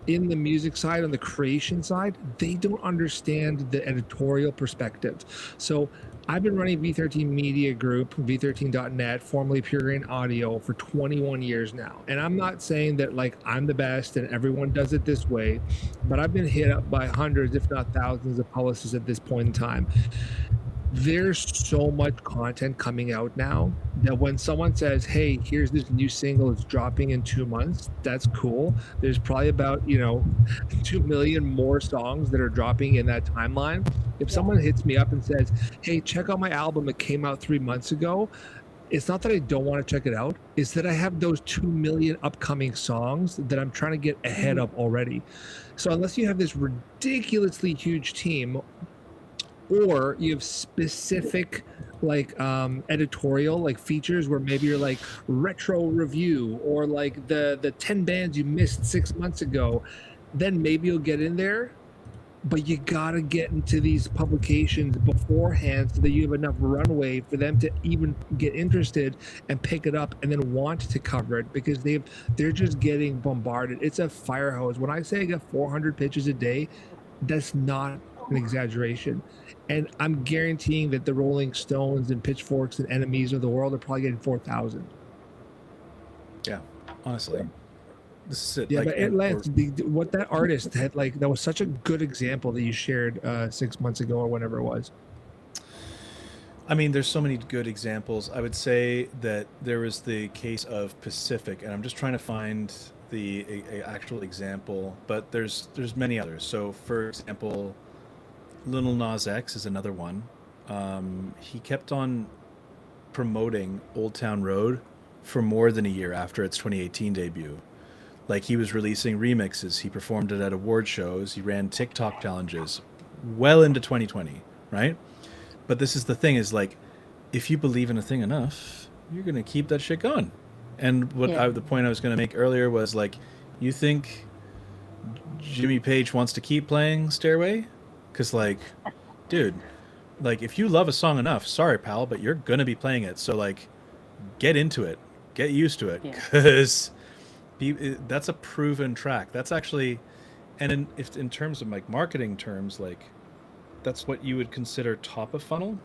in the music side, on the creation side, they don't understand the editorial perspective. So I've been running V13 Media Group, V13.net, formerly Pure Grain Audio, for 21 years now. And I'm not saying that like I'm the best and everyone does it this way, but I've been hit up by hundreds, if not thousands, of publicists at this point in time. There's so much content coming out now that when someone says, hey, here's this new single, it's dropping in 2 months, that's cool. There's probably about 2 million more songs that are dropping in that timeline. If someone hits me up and says, hey, check out my album, it came out 3 months ago, it's not that I don't want to check it out, it's that I have those 2 million upcoming songs that I'm trying to get ahead of already. So unless you have this ridiculously huge team, or you have specific like editorial like features where maybe you're like retro review, or like the 10 bands you missed 6 months ago, then maybe you'll get in there. But you gotta get into these publications beforehand so that you have enough runway for them to even get interested and pick it up and then want to cover it, because they're just getting bombarded. It's a fire hose. When I say I get 400 pitches a day, that's not an exaggeration. And I'm guaranteeing that the Rolling Stones and Pitchforks and Enemies of the world are probably getting 4,000. Yeah, honestly. This is it. Yeah, like, but Lance, what that artist had, like, that was such a good example that you shared 6 months ago or whenever it was. I mean, there's so many good examples. I would say that there was the case of Pacific, and I'm just trying to find the actual example, but there's many others. So, for example, Lil Nas X is another one. He kept on promoting Old Town Road for more than a year after its 2018 debut. Like, he was releasing remixes, he performed it at award shows, he ran TikTok challenges well into 2020, right? But this is the thing, is like, if you believe in a thing enough, you're going to keep that shit going. And the point I was going to make earlier was like, you think Jimmy Page wants to keep playing Stairway? Because, like, dude, like, if you love a song enough, sorry, pal, but you're going to be playing it. So, like, get into it. Get used to it. Because that's a proven track. That's actually, and in terms of, like, marketing terms, like, that's what you would consider top of funnel.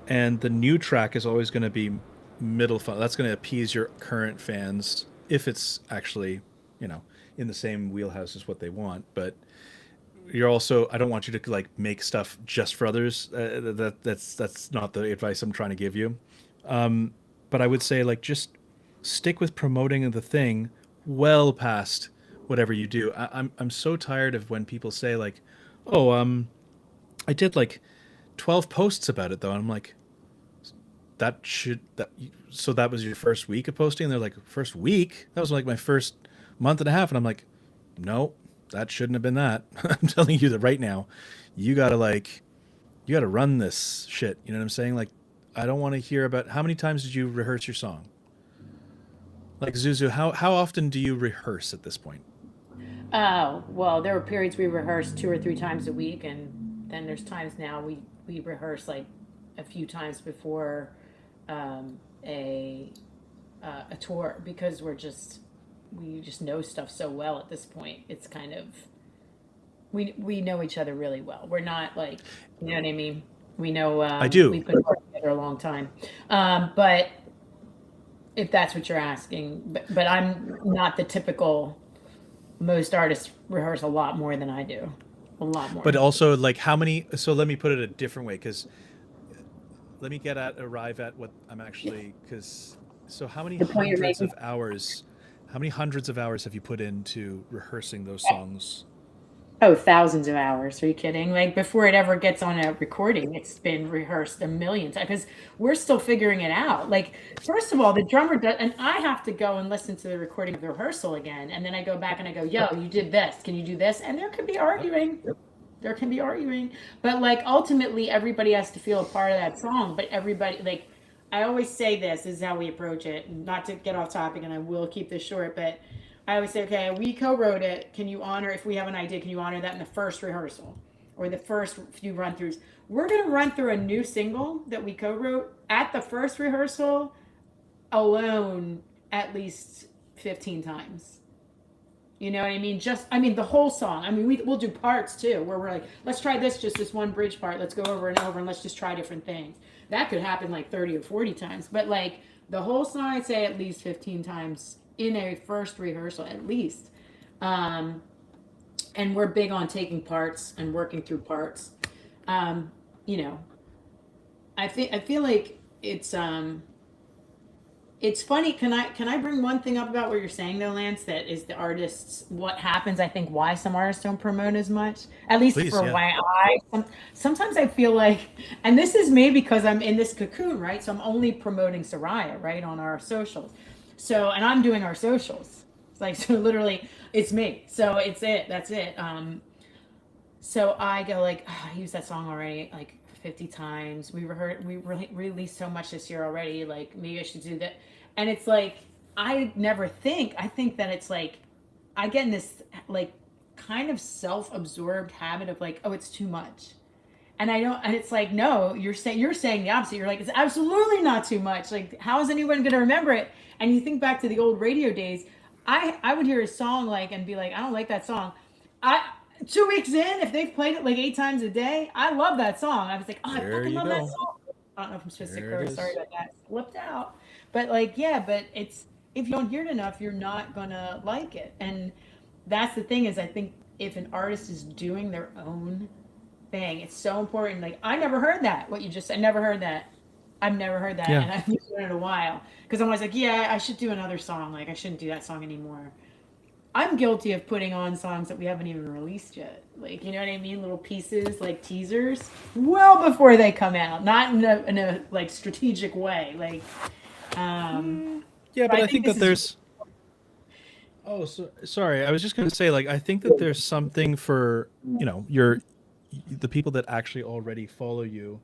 And the new track is always going to be middle funnel. That's going to appease your current fans if it's actually, in the same wheelhouse as what they want. But you're also, I don't want you to like make stuff just for others. That's not the advice I'm trying to give you. But I would say, like, just stick with promoting the thing well past whatever you do. I'm so tired of when people say like, oh, I did like 12 posts about it though. And I'm like, so that was your first week of posting? And they're like, first week? That was like my first month and a half. And I'm like, no, that shouldn't have been that. I'm telling you that right now, you gotta run this shit. You know what I'm saying? Like, I don't want to hear about how many times did you rehearse your song? Like, ZouZou, how often do you rehearse at this point? Well, there were periods we rehearsed 2 or 3 times a week, and then there's times now we rehearse like a few times before a tour, because we just know stuff so well at this point. It's kind of, we know each other really well. We're not like, you know what I mean? We know, I do. We've been working together a long time. But if that's what you're asking, but I'm not the typical most artists rehearse a lot more than I do. A lot more. But also, like, how many? So let me put it a different way, because let me arrive at what I'm actually, because so how many The point you're hundreds making. of hours? How many hundreds of hours have you put into rehearsing those songs? Oh, thousands of hours. Are you kidding? Like before it ever gets on a recording, it's been rehearsed a million times because we're still figuring it out. Like, first of all, the drummer does, and I have to go and listen to the recording of the rehearsal again. And then I go back and I go, yo, you did this. Can you do this? And there could be arguing. There can be arguing. But like ultimately, everybody has to feel a part of that song. But everybody, like, I always say this is how we approach it. Not to get off topic, and I will keep this short, but I always say, okay, we co-wrote it. Can you honor, if we have an idea, can you honor that in the first rehearsal or the first few run-throughs? We're going to run through a new single that we co-wrote at the first rehearsal alone at least 15 times. You know what I mean? The whole song. I mean, we'll do parts too, where we're like, let's try just this one bridge part. Let's go over and over and let's just try different things. That could happen like 30 or 40 times. But like the whole song, I'd say at least 15 times in a first rehearsal at least. And we're big on taking parts and working through parts. You know, I feel like it's funny. Can I bring one thing up about what you're saying though, Lance? That is the artists. What happens? I think why some artists don't promote as much. At least Please, for yeah. why sometimes I feel like, and this is maybe because I'm in this cocoon, right? So I'm only promoting Soraya, right, on our socials. So, and I'm doing our socials. It's like, so literally it's me. So that's it. So I go like, oh, I used that song already like 50 times. We released so much this year already. Like maybe I should do that. And it's like, I think that it's like, I get in this like kind of self-absorbed habit of like, oh, it's too much. And it's like, no, you're saying the opposite. You're like, it's absolutely not too much. Like, how is anyone going to remember it? And you think back to the old radio days, I would hear a song like, and be like, I don't like that song. 2 weeks in, if they've played it like 8 times a day, I love that song. I was like, oh, I fucking love that song. I don't know if I'm supposed to curse. Sorry about that. Slipped out. But like, yeah, but it's, if you don't hear it enough, you're not going to like it. And that's the thing is, I think if an artist is doing their own thing, it's so important. Like, I never heard that, what you just said. I never heard that. I've never heard that. Yeah. And I've used it in a while. Because I'm always like, yeah, I should do another song. Like, I shouldn't do that song anymore. I'm guilty of putting on songs that we haven't even released yet. Like, you know what I mean? Little pieces, like teasers, well before they come out. Not in a like strategic way. Like, yeah, but I think that there's. Oh, sorry. I was just going to say, like, I think that there's something for, you know, the people that actually already follow you.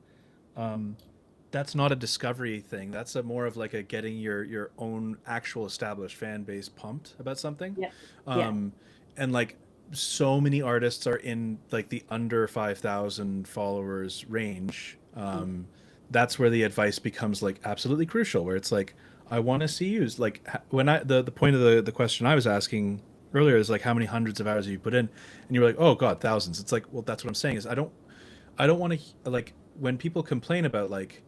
That's not a discovery thing. That's more of like a getting your own actual established fan base pumped about something. Yeah. And like so many artists are in like the under 5,000 followers range. That's where the advice becomes like absolutely crucial, where it's like, I want to see you. Like when the point of the question I was asking earlier is like, how many hundreds of hours have you put in? And you were like, oh God, thousands. It's like, well, that's what I'm saying is I don't want to, like, when people complain about like,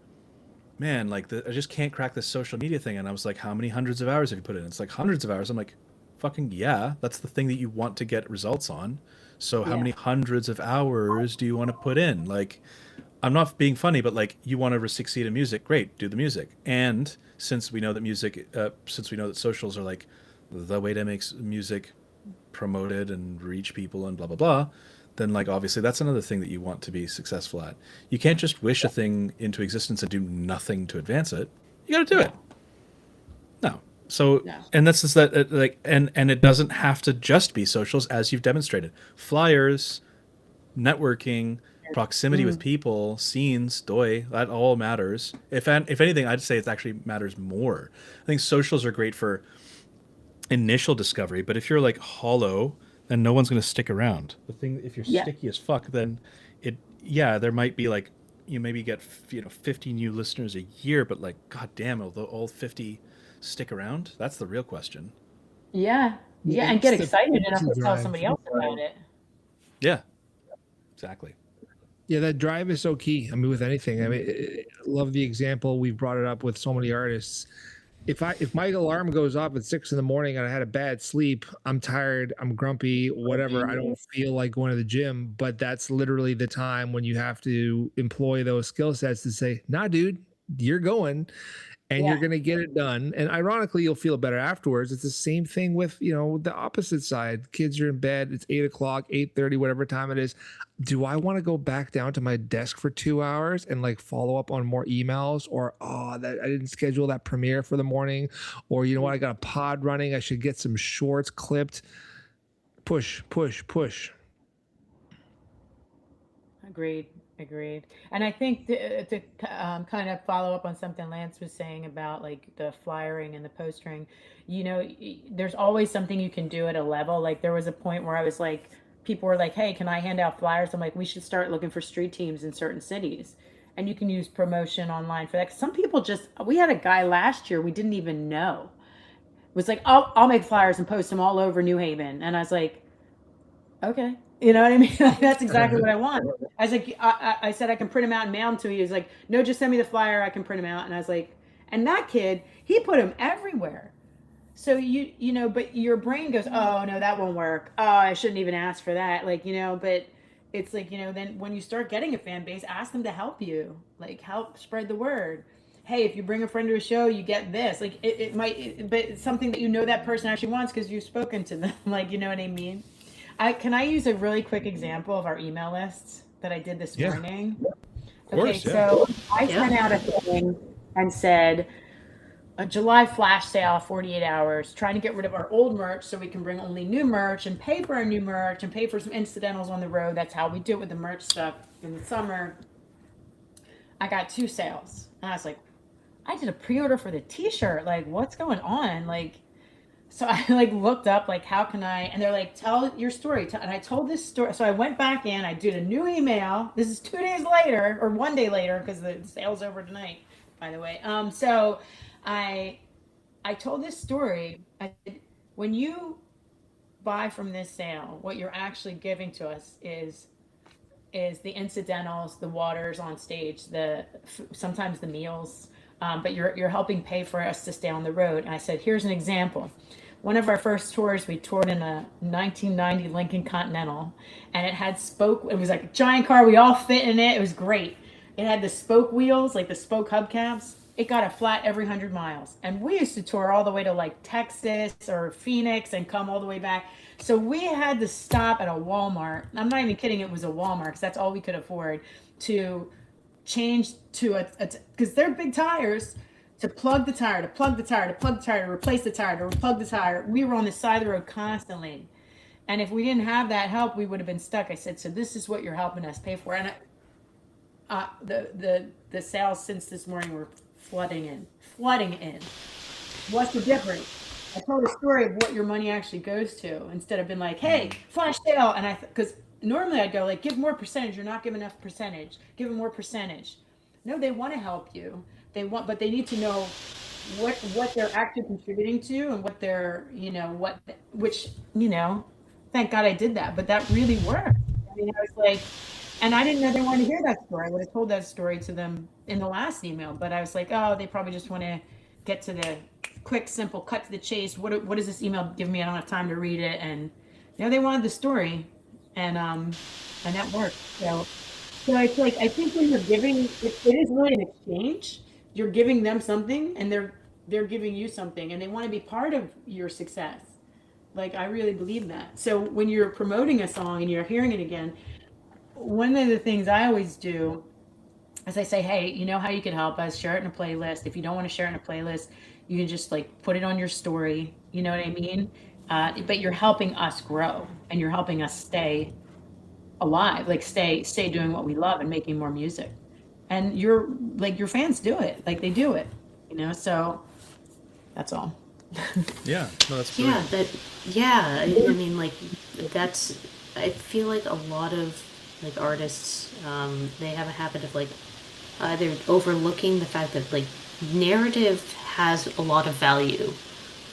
man, like I just can't crack this social media thing. And I was like, how many hundreds of hours have you put in? It's like hundreds of hours. I'm like, fucking yeah, that's the thing that you want to get results on. So how many hundreds of hours do you want to put in? Like, I'm not being funny, but like, you want to succeed in music, great, do the music. And since we know that socials are like the way to make music promoted and reach people and blah, blah, blah, then like, obviously that's another thing that you want to be successful at. You can't just wish a thing into existence and do nothing to advance it. You got to do it. No. So, and that's just that, like, and it doesn't have to just be socials, as you've demonstrated. Flyers, networking, proximity with people, scenes, that all matters. If anything, I'd say it actually matters more. I think socials are great for initial discovery, but if you're like hollow, then no one's going to stick around. The thing, if you're sticky as fuck, then there might be like, you maybe get 50 new listeners a year, but like, god damn, will all 50 stick around? That's the real question. Yeah, and get excited enough to tell somebody else about it. Yeah, exactly. Yeah, that drive is so key. I mean, with anything. I mean, love the example. We've brought it up with so many artists. if my alarm goes off at 6 in the morning and I had a bad sleep, I'm tired, I'm grumpy, whatever. I don't feel like going to the gym, but that's literally the time when you have to employ those skill sets to say, nah, dude, you're going and you're Yeah. going to get it done. And ironically, you'll feel better afterwards. It's the same thing with, the opposite side. Kids are in bed. It's 8 o'clock, 8:30, whatever time it is. Do I want to go back down to my desk for 2 hours and like follow up on more emails, or, that I didn't schedule that premiere for the morning, or you know what, I got a pod running. I should get some shorts clipped. Push, push, push. Agreed. And I think to kind of follow up on something Lance was saying about like the flyering and the postering, there's always something you can do at a level. Like there was a point where I was like, people were like, "Hey, can I hand out flyers?" I'm like, "We should start looking for street teams in certain cities." And you can use promotion online for that. 'Cause some people we had a guy last year we didn't even know. Was like, I'll make flyers and post them all over New Haven. And I was like, okay. You know what I mean? Like, that's exactly what I want. I was like, I said I can print them out and mail them to you. He was like, no, just send me the flyer. I can print them out. And I was like, and that kid, he put them everywhere. So but your brain goes, oh no, that won't work. Oh, I shouldn't even ask for that. Like, but it's like, then when you start getting a fan base, ask them to help you, like help spread the word. Hey, if you bring a friend to a show, you get this. Like it might, but it's something that that person actually wants because you've spoken to them. Like, you know what I mean? Can I use a really quick example of our email lists that I did this morning? Of course, so I sent out a thing and said a July flash sale, 48 hours, trying to get rid of our old merch so we can bring only new merch and pay for our new merch and pay for some incidentals on the road. That's how we do it with the merch stuff in the summer. I got 2 sales. And I was like, I did a pre-order for the t-shirt. Like, what's going on? Like, so I like looked up like how can I, and they're like, tell your story. And I told this story. So I went back in, I did a new email. This is 2 days later or 1 day later because the sale's over tonight, by the way. So I told this story. I said, when you buy from this sale, what you're actually giving to us is the incidentals, the waters on stage, sometimes the meals, but you're helping pay for us to stay on the road. And I said, here's an example. One of our first tours, we toured in a 1990 Lincoln Continental, and it had it was like a giant car. We all fit in it. It was great. It had the spoke wheels, like the spoke hubcaps. It got a flat every 100 miles. And we used to tour all the way to like Texas or Phoenix and come all the way back. So we had to stop at a Walmart. I'm not even kidding. It was a Walmart because that's all we could afford to change to because they're big tires, to plug the tire, to plug the tire, to plug the tire, to replace the tire, to plug the tire. We were on the side of the road constantly. And if we didn't have that help, we would have been stuck. I said, so this is what you're helping us pay for. And the sales since this morning were flooding in. What's the difference? I told a story of what your money actually goes to instead of being like, hey, flash sale. And because normally I'd go like, give more percentage. You're not giving enough percentage. Give them more percentage. No, they want to help you. But they need to know what they're actually contributing to and what they're, thank God I did that. But that really worked. I mean, I was like, and I didn't know they wanted to hear that story. I would have told that story to them in the last email, but I was like, oh, they probably just want to get to the quick, simple, cut to the chase. What does this email give me? I don't have time to read it. And they wanted the story, and that worked. So it's like, I think when you're giving, it is really an exchange. You're giving them something, and they're giving you something, and they want to be part of your success. Like, I really believe that. So when you're promoting a song and you're hearing it again, one of the things I always do is I say, hey, you know how you can help us? Share it in a playlist. If you don't want to share it in a playlist, you can just like put it on your story. You know what I mean? But you're helping us grow, and you're helping us stay alive, like stay doing what we love and making more music. And your fans do it, like they do it, so that's all. Yeah, no, that's brilliant. I mean, like I feel like a lot of like artists, they have a habit of like either overlooking the fact that like narrative has a lot of value,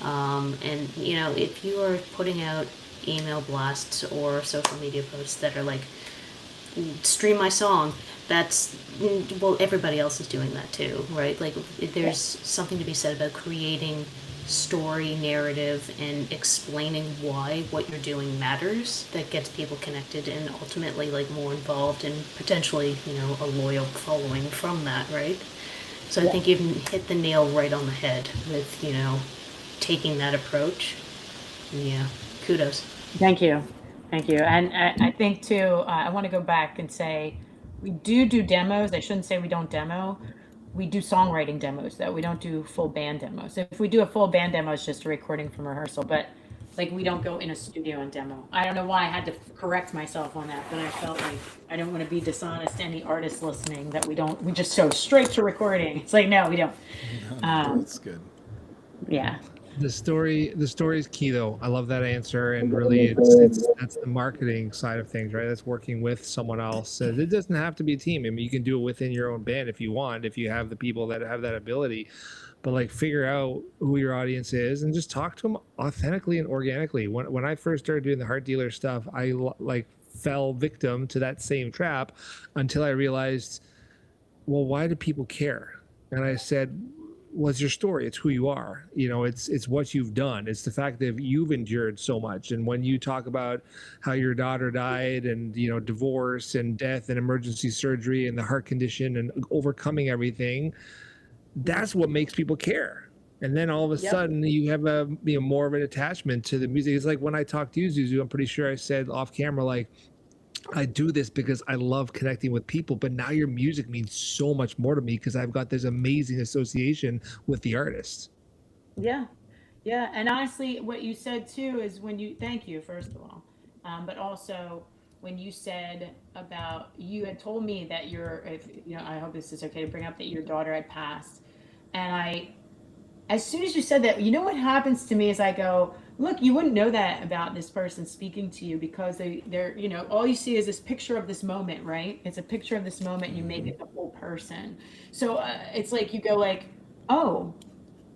and if you are putting out email blasts or social media posts that are like, stream my song, that's, well, everybody else is doing that too, right? Like, there's something to be said about creating story, narrative, and explaining why what you're doing matters. That gets people connected and ultimately like more involved and potentially, a loyal following from that, right? So I think you've hit the nail right on the head with, taking that approach. Yeah, kudos. Thank you. Thank you. And I think too, I want to go back and say we do demos. I shouldn't say we don't demo. We do songwriting demos though. We don't do full band demos. If we do a full band demo, it's just a recording from rehearsal. But like we don't go in a studio and demo. I don't know why I had to correct myself on that, but I felt like I don't want to be dishonest to any artists listening that we just go straight to recording. It's like, no, we don't. That's good. Yeah. The story is key though. I love that answer, and really that's the marketing side of things, right? That's working with someone else. It doesn't have to be a team. I mean, you can do it within your own band if you want, if you have the people that have that ability. But like, figure out who your audience is and just talk to them authentically and organically. When I first started doing the Heart Dealer stuff, I like fell victim to that same trap until I realized, well, why do people care? And I said, well, it's your story. It's who you are. It's what you've done. It's the fact that you've endured so much. And when you talk about how your daughter died and, divorce and death and emergency surgery and the heart condition and overcoming everything, that's what makes people care. And then all of a sudden you have more of an attachment to the music. It's like when I talked to you, ZouZou, I'm pretty sure I said off camera, like, I do this because I love connecting with people, but now your music means so much more to me because I've got this amazing association with the artist. Yeah. Yeah. And honestly, what you said too is thank you, first of all. But also when you said about, you had told me that I hope this is okay to bring up, that your daughter had passed. And as soon as you said that, what happens to me is I go, look, you wouldn't know that about this person speaking to you because they're, all you see is this picture of this moment, right? It's a picture of this moment and you make it the whole person. So it's like, you go like, oh,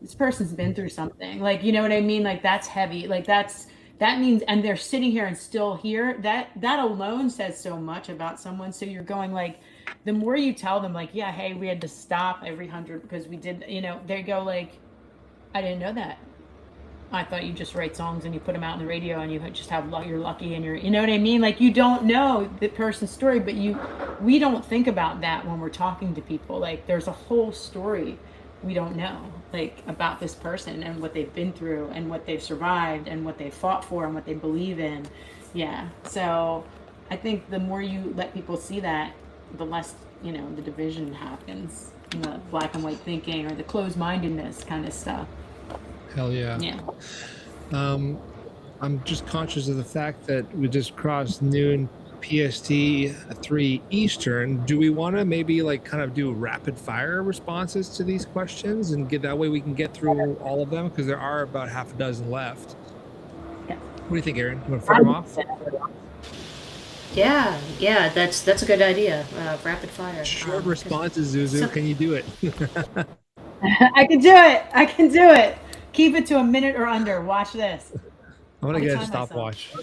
this person's been through something. Like, you know what I mean? Like, that's heavy. Like that means, and they're sitting here and still here. That alone says so much about someone. So you're going like, the more you tell them like, yeah, hey, we had to stop every 100 because we did, they go like, I didn't know that. I thought you just write songs and you put them out on the radio and you just you're lucky and you know what I mean? Like, you don't know the person's story, but we don't think about that when we're talking to people. Like, there's a whole story we don't know, like, about this person and what they've been through and what they've survived and what they fought for and what they believe in. Yeah. So I think the more you let people see that, the less, the division happens, the black and white thinking or the closed-mindedness kind of stuff. Hell yeah. Yeah. I'm just conscious of the fact that we just crossed noon PST, 3 Eastern. Do we want to maybe like kind of do rapid fire responses to these questions and that way we can get through all of them? Because there are about half a dozen left. Yeah. What do you think, Erin? You want to fire them off? Yeah, that's a good idea. Rapid fire. Short responses, ZouZou. Can you do it? I can do it. Keep it to a minute or under. Watch this. I'm gonna get a stopwatch.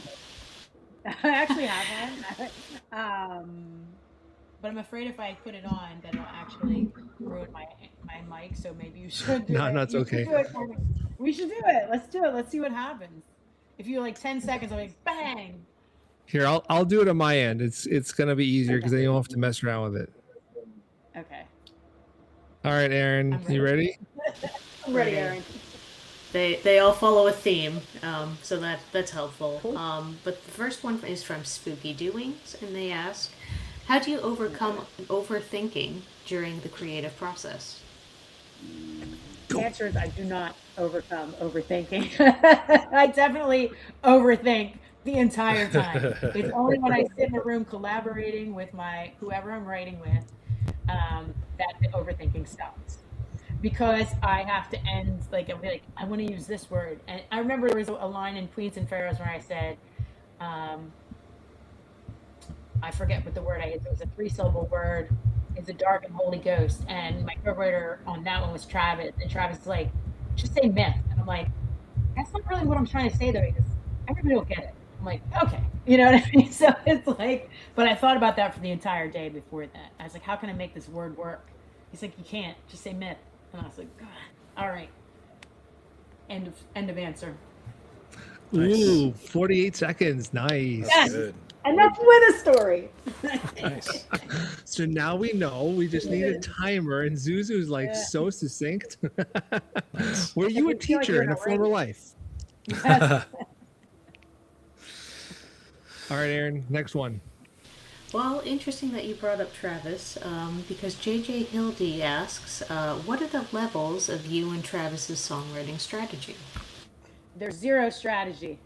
I actually have one. But I'm afraid if I put it on, then it'll actually ruin my mic. So maybe you should do it. No, it's okay. We should do it. Let's do it. Let's see what happens. If you're like 10 seconds, I'm like, bang. Here, I'll do it on my end. It's gonna be easier because then you don't have to mess around with it. Okay. All right, Erin, you ready? I'm ready, Erin. They all follow a theme, so that's helpful. Cool. But the first one is from Spooky Doings, and they ask, how do you overcome overthinking during the creative process? The answer is I do not overcome overthinking. I definitely overthink the entire time. It's only when I sit in a room collaborating with whoever I'm writing with that the overthinking stops. Because I have to end, like, I'll be like, I want to use this word. And I remember there was a line in Queens and Pharaohs where I said, I forget what the word it was a 3-syllable word. It's a dark and holy ghost. And my co-writer on that one was Travis. And Travis is like, just say myth. And I'm like, that's not really what I'm trying to say though. He goes, everybody will get it. I'm like, okay. You know what I mean? So it's like, but I thought about that for the entire day before that. I was like, how can I make this word work? He's like, you can't. Just say myth. And I was like, God. All right. End of answer. Nice. Ooh, 48 seconds. Nice. That's Yes. good. And that's with a story. Nice. So now we know we just need a timer, and ZouZou's like Yeah. so succinct. Nice. Were you a I feel like teacher you're in a not former ready. life? Yes. All right, Erin, next one. Well, interesting that you brought up Travis, because JJ Hildy asks, what are the levels of you and Travis's songwriting strategy? There's zero strategy.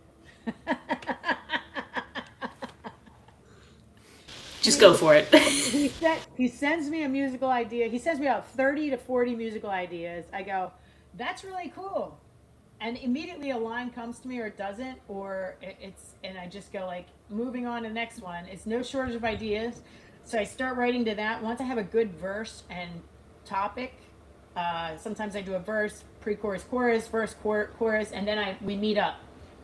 Just go for it. He sends me a musical idea. He sends me about 30 to 40 musical ideas. I go, that's really cool. And immediately a line comes to me or it doesn't, or and I just go like, moving on to the next one. It's no shortage of ideas. So I start writing to that. Once I have a good verse and topic, sometimes I do a verse, pre-chorus, chorus, verse, chorus, and then we meet up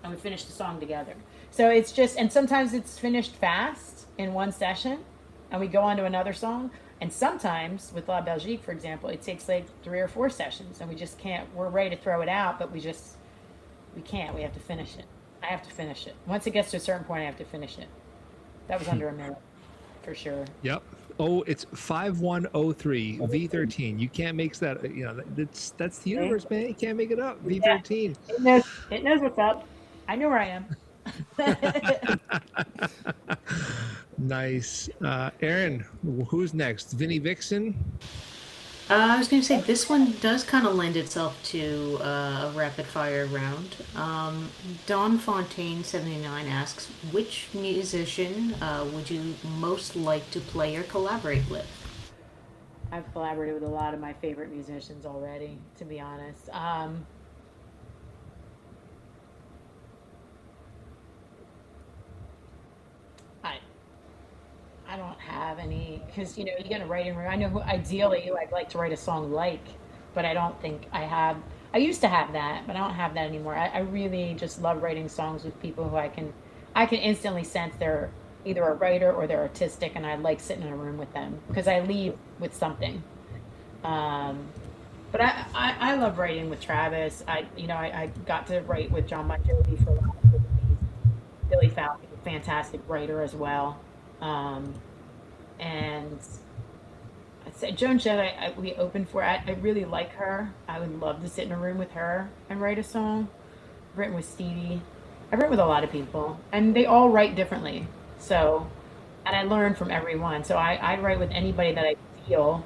and we finish the song together. So it's just, and sometimes it's finished fast in one session and we go on to another song. And sometimes with La Belgique, for example, it takes like 3 or 4 sessions and we just can't, we're ready to throw it out, but we can't, we have to finish it. I have to finish it. Once it gets to a certain point, I have to finish it. That was under a minute for sure. Yep. Oh, it's 5103 V13. You can't make that. You know, that's the universe, man. You can't make it up. V13. Yeah. It knows what's up. I know where I am. Nice. Erin, who's next? Vinnie Vixen? I was going to say, this one does kind of lend itself to a rapid fire round. Don Fontaine 79 asks, which musician would you most like to play or collaborate with? I've collaborated with a lot of my favorite musicians already, to be honest. I don't have any, because you get a writing room. I know ideally who I'd like to write a song like, but I don't think I have. I used to have that, but I don't have that anymore. I really just love writing songs with people who I can instantly sense they're either a writer or they're artistic, and I like sitting in a room with them because I leave with something. But I love writing with Travis. I got to write with John Bon Jovi for a while. Billy Fowler, a fantastic writer as well. And I'd say Joan Jett, we opened for. I really like her. I would love to sit in a room with her and write a song. I've written with Stevie. I've written with a lot of people, and they all write differently. So, and I learn from everyone. So I write with anybody that I feel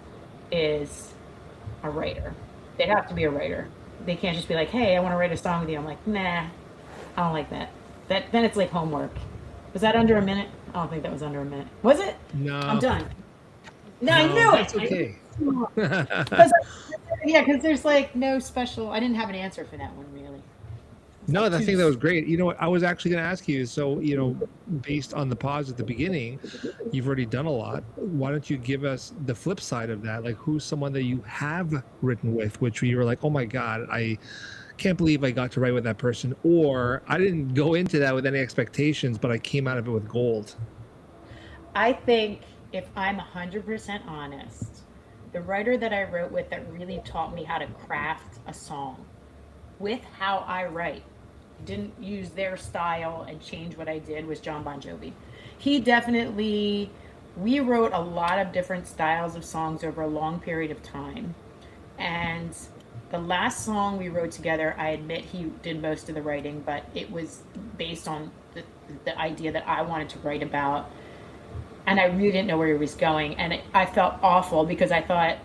is a writer. They have to be a writer. They can't just be like, hey, I want to write a song with you. I'm like, nah, I don't like that. Then it's like homework. Was that under a minute? I don't think that was under a minute. Was it? No. I'm done. No, I knew that's it. okay. Because there's like no special. I didn't have an answer for that one really. No, I think that was great. You know what? I was actually going to ask you. So, based on the pause at the beginning, you've already done a lot. Why don't you give us the flip side of that? Like, who's someone that you have written with, which you were like, oh my God, I can't believe I got to write with that person, or I didn't go into that with any expectations, but I came out of it with gold. I think if I'm 100% honest, the writer that I wrote with that really taught me how to craft a song with how I write, didn't use their style and change what I did, was John Bon Jovi. We wrote a lot of different styles of songs over a long period of time. And the last song we wrote together, I admit he did most of the writing, but it was based on the idea that I wanted to write about. And I really didn't know where he was going. And I felt awful because I thought,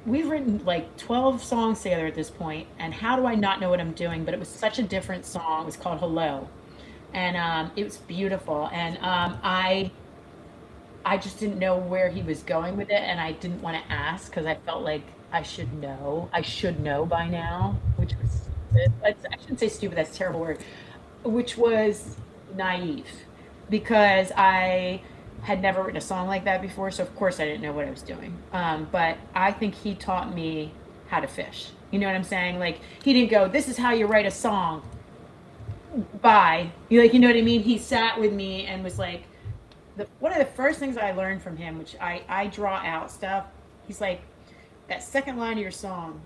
we've written like 12 songs together at this point, and how do I not know what I'm doing? But it was such a different song. It was called Hello. And it was beautiful. And I just didn't know where he was going with it. And I didn't want to ask because I felt like I should know. I should know by now, which was stupid. I shouldn't say stupid, that's a terrible word. Which was naive because I had never written a song like that before, so of course I didn't know what I was doing. But I think he taught me how to fish. You know what I'm saying? Like, he didn't go, this is how you write a song. bye. You know what I mean? He sat with me and was like, one of the first things I learned from him, which I draw out stuff, he's like, that second line of your song,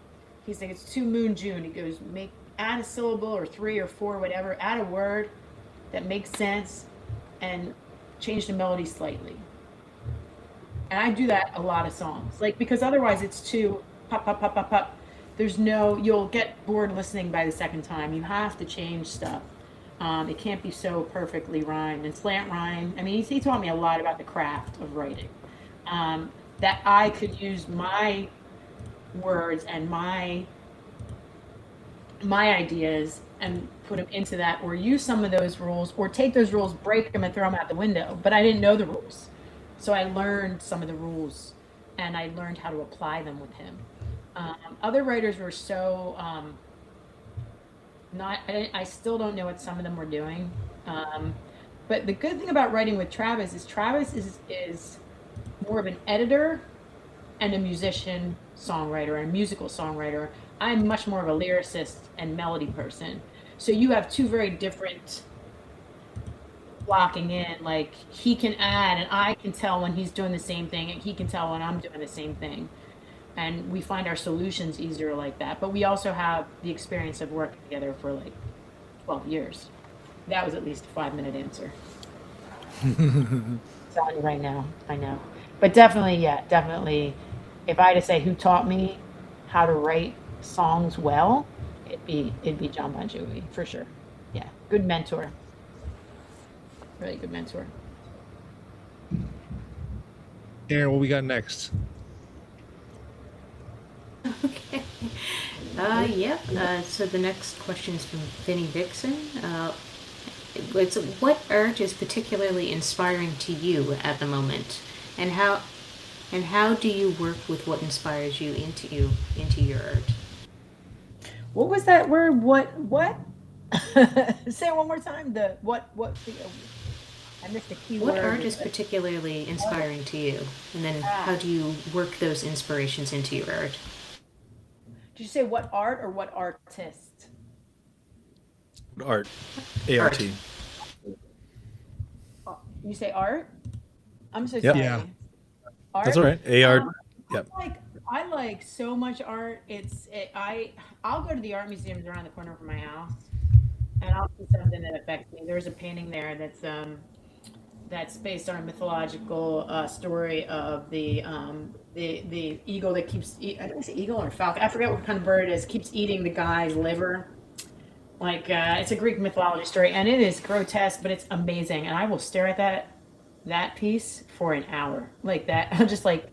he's like, it's to Moon June. He goes, add a syllable or 3 or 4, whatever, add a word that makes sense and change the melody slightly. And I do that a lot of songs, like, because otherwise it's too pop, pop, pop, pop, pop. You'll get bored listening by the second time. You have to change stuff. It can't be so perfectly rhymed and slant rhyme. I mean, he taught me a lot about the craft of writing. That I could use my words and my ideas and put them into that, or use some of those rules, or take those rules, break them, and throw them out the window. But I didn't know the rules, so I learned some of the rules, and I learned how to apply them with him. Other writers were so I still don't know what some of them were doing. But the good thing about writing with Travis is more of an editor and a musician songwriter and a musical songwriter. I'm much more of a lyricist and melody person. So you have two very different blocking in. Like, he can add and I can tell when he's doing the same thing, and he can tell when I'm doing the same thing. And we find our solutions easier like that. But we also have the experience of working together for like 12 years. That was at least a 5-minute answer. Telling you right now, I know. But definitely, if I had to say who taught me how to write songs well, it'd be John Bon Jovi, for sure. Yeah, good mentor. Really good mentor. Erin, what we got next? Okay. Yep. So the next question is from Vinnie Dixon. It's what art is particularly inspiring to you at the moment, and how do you work with what inspires you into your art? What was that word? What? Say it one more time. I missed a key word. What art is particularly inspiring to you, and then how do you work those inspirations into your art? Did you say what art or what artist? Art. A-R-T. You say art? I'm so Yep. sorry. Yeah. Art? That's all right. A-R. Yep. I like so much art. I'll go to the art museums around the corner from my house, and I'll see something that affects me. There's a painting there that's based on a mythological story of the eagle that keeps I think it's an eagle or falcon. I forget what kind of bird it is. Keeps eating the guy's liver. Like, it's a Greek mythology story, and it is grotesque, but it's amazing. And I will stare at that piece for an hour like that. I'm just like,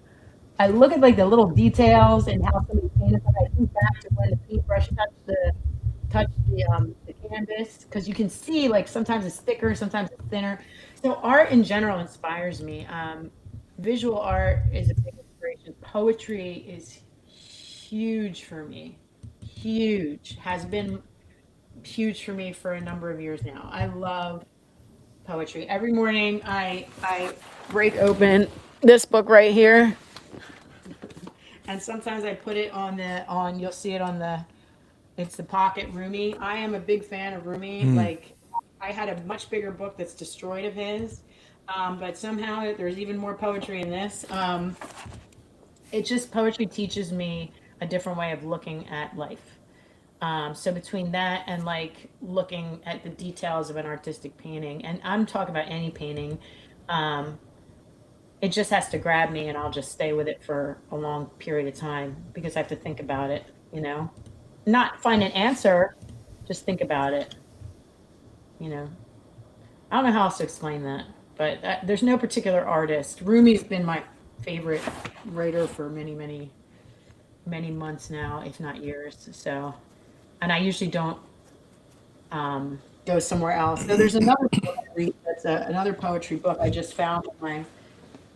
I look at like the little details and how somebody painted it. I think back to when the paintbrush touched the canvas, because you can see like sometimes it's thicker, sometimes it's thinner. So art in general inspires me. Visual art is a big inspiration. Poetry is huge for me. Huge. Has been huge for me for a number of years now. I love poetry. Every morning I break open this book right here. And sometimes I put it you'll see it it's the pocket Rumi. I am a big fan of Rumi. Like, I had a much bigger book that's destroyed of his. But somehow there's even more poetry in this. Poetry teaches me a different way of looking at life. So between that and like looking at the details of an artistic painting, and I'm talking about any painting, it just has to grab me, and I'll just stay with it for a long period of time because I have to think about it, not find an answer, just think about it, I don't know how else to explain that, but there's no particular artist. Rumi's been my favorite writer for many, many, many months now, if not years. So, and I usually don't go somewhere else. So there's another book I read that's another poetry book I just found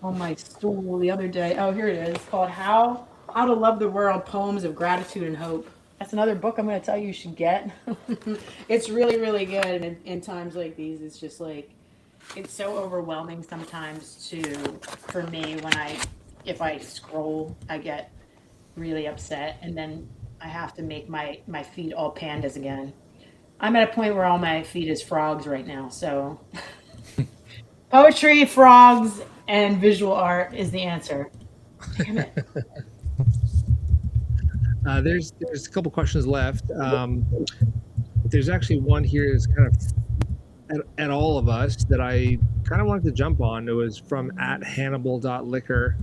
on my stool the other day. Oh, here it is. It's called How to Love the World: Poems of Gratitude and Hope. That's another book I'm going to tell you should get. It's really, really good. And in times like these, it's just like, it's so overwhelming sometimes for me if I scroll, I get really upset, and then I have to make my feed all pandas again. I'm at a point where all my feed is frogs right now. So poetry, frogs, and visual art is the answer. Damn it. There's a couple questions left. There's actually one here that's kind of at all of us that I kind of wanted to jump on. It was from @Hannibal.liquor.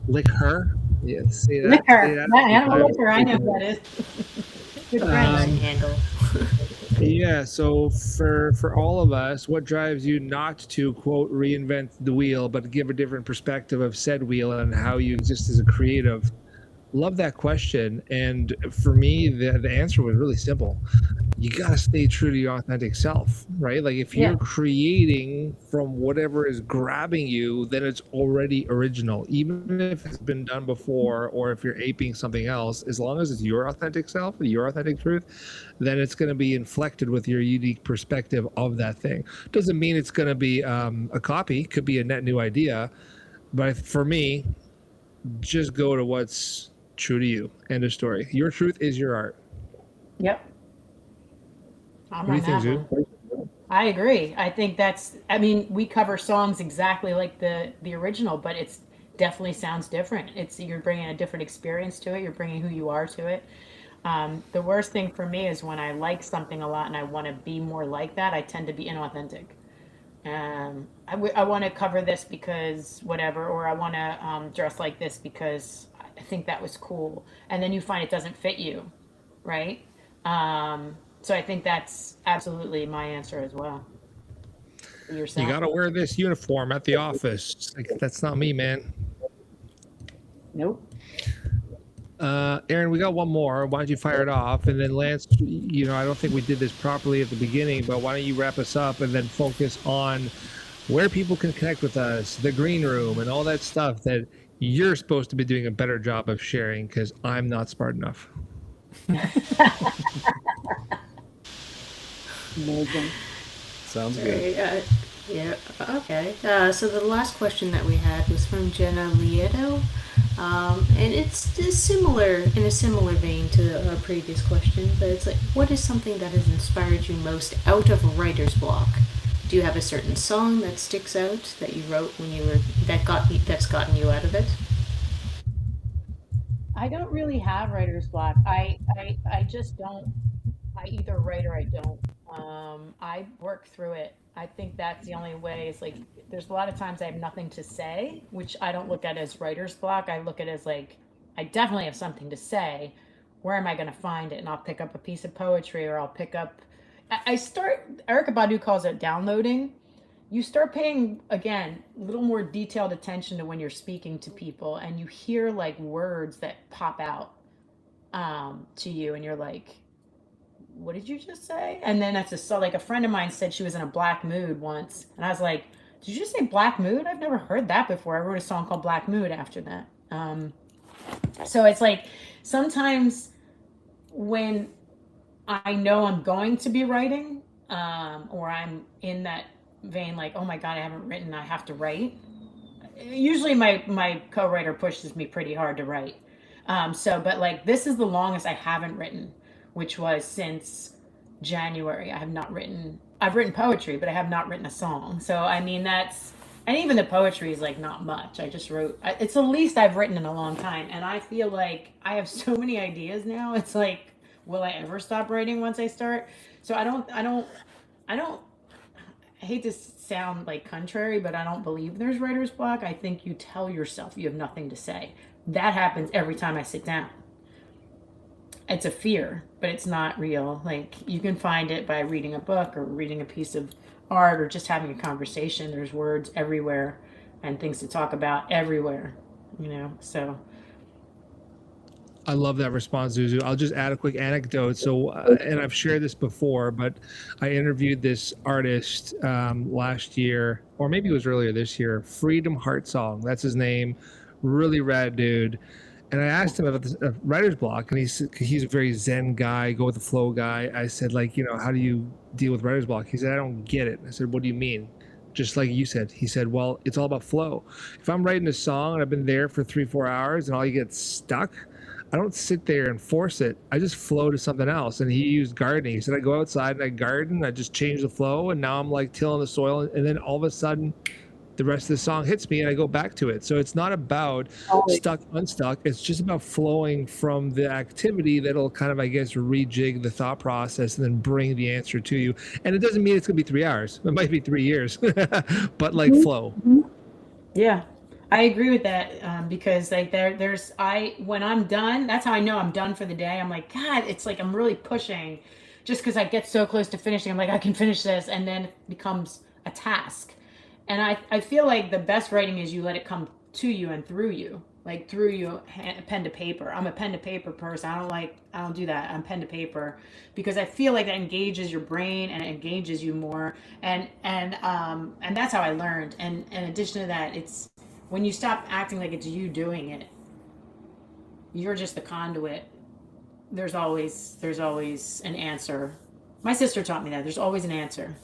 Liquor? Yeah, say that. Liquor. Say that. Yeah, animal liquor. I know what that is. Good friend. Handle. Yeah, so for all of us, what drives you not to, quote, reinvent the wheel, but give a different perspective of said wheel and how you exist as a creative? Love that question. And for me, the answer was really simple. You got to stay true to your authentic self, right? Like if you're creating from whatever is grabbing you, then it's already original. Even if it's been done before, or if you're aping something else, as long as it's your authentic self, your authentic truth, then it's going to be inflected with your unique perspective of that thing. Doesn't mean it's going to be a copy, could be a net new idea. But for me, just go to what's true to you. End of story. Your truth is your art. Yep. I'm What do you think, on that one. I agree. I think we cover songs exactly like the original, but it's definitely sounds different. You're bringing a different experience to it. You're bringing who you are to it. The worst thing for me is when I like something a lot and I want to be more like that, I tend to be inauthentic. I want to cover this because whatever, or I want to dress like this because I think that was cool. And then you find it doesn't fit you, right? So I think that's absolutely my answer as well. You got to wear this uniform at the office. Like, that's not me, man. Nope. Erin, we got one more. Why don't you fire it off? And then Lance, I don't think we did this properly at the beginning, but why don't you wrap us up and then focus on where people can connect with us, the green room, and all that stuff that you're supposed to be doing a better job of sharing because I'm not smart enough. Amazing. Sounds good. Yeah, okay. So the last question that we had was from Jenna Lieto. And it's similar, in a similar vein to our previous question, but it's like, what is something that has inspired you most out of writer's block? Do you have a certain song that sticks out that you wrote when you were, that's gotten you out of it? I don't really have writer's block. I just don't. I either write or I don't. I work through it. I think that's the only way. It's like there's a lot of times I have nothing to say, which I don't look at as writer's block. I look at it as like I definitely have something to say. Where am I going to find it? And I'll pick up a piece of poetry, or I'll pick up. I start. Erica Badu calls it downloading. You start paying again a little more detailed attention to when you're speaking to people, and you hear like words that pop out to you, and you're like, what did you just say? And then like a friend of mine said she was in a black mood once, and I was like, did you just say black mood? I've never heard that before. I wrote a song called Black Mood after that. So it's like sometimes when I know I'm going to be writing, or I'm in that vein, like, oh my God, I haven't written, I have to write. Usually my co-writer pushes me pretty hard to write. But like this is the longest I haven't written, which was since January. I've written poetry, but I have not written a song. So, I mean, and even the poetry is like not much. I just wrote, it's the least I've written in a long time. And I feel like I have so many ideas now. It's like, will I ever stop writing once I start? So I hate to sound like contrary, but I don't believe there's writer's block. I think you tell yourself you have nothing to say. That happens every time I sit down. It's a fear, but it's not real. Like you can find it by reading a book or reading a piece of art or just having a conversation. There's words everywhere and things to talk about everywhere, so. I love that response, ZouZou. I'll just add a quick anecdote. So, and I've shared this before, but I interviewed this artist last year, or maybe it was earlier this year, Freedom Heart Song. That's his name. Really rad dude. And I asked him about this writer's block, and he's a very zen guy, go with the flow guy. I said, like, how do you deal with writer's block? He said, I don't get it. I said, what do you mean? Just like you said. He said, well, it's all about flow. If I'm writing a song and I've been there for 3-4 hours and all you get stuck, I don't sit there and force it. I just flow to something else. And he used gardening. He said I go outside and I garden. I just change the flow, and now I'm like tilling the soil, and then all of a sudden, the rest of the song hits me and I go back to it. So it's not about stuck, unstuck. It's just about flowing from the activity that'll kind of, I guess, rejig the thought process and then bring the answer to you. And it doesn't mean it's going to be 3 hours. It might be 3 years, but like flow. Yeah, I agree with that, because like when I'm done, that's how I know I'm done for the day. I'm like, God, it's like I'm really pushing, just because I get so close to finishing. I'm like, I can finish this, and then it becomes a task. And I feel like the best writing is you let it come to you and through you, like through you, pen to paper. I'm a pen to paper person. I don't do that. I'm pen to paper because I feel like that engages your brain and it engages you more. And that's how I learned. And in addition to that, it's when you stop acting like it's you doing it, you're just the conduit. There's always an answer. My sister taught me that. There's always an answer.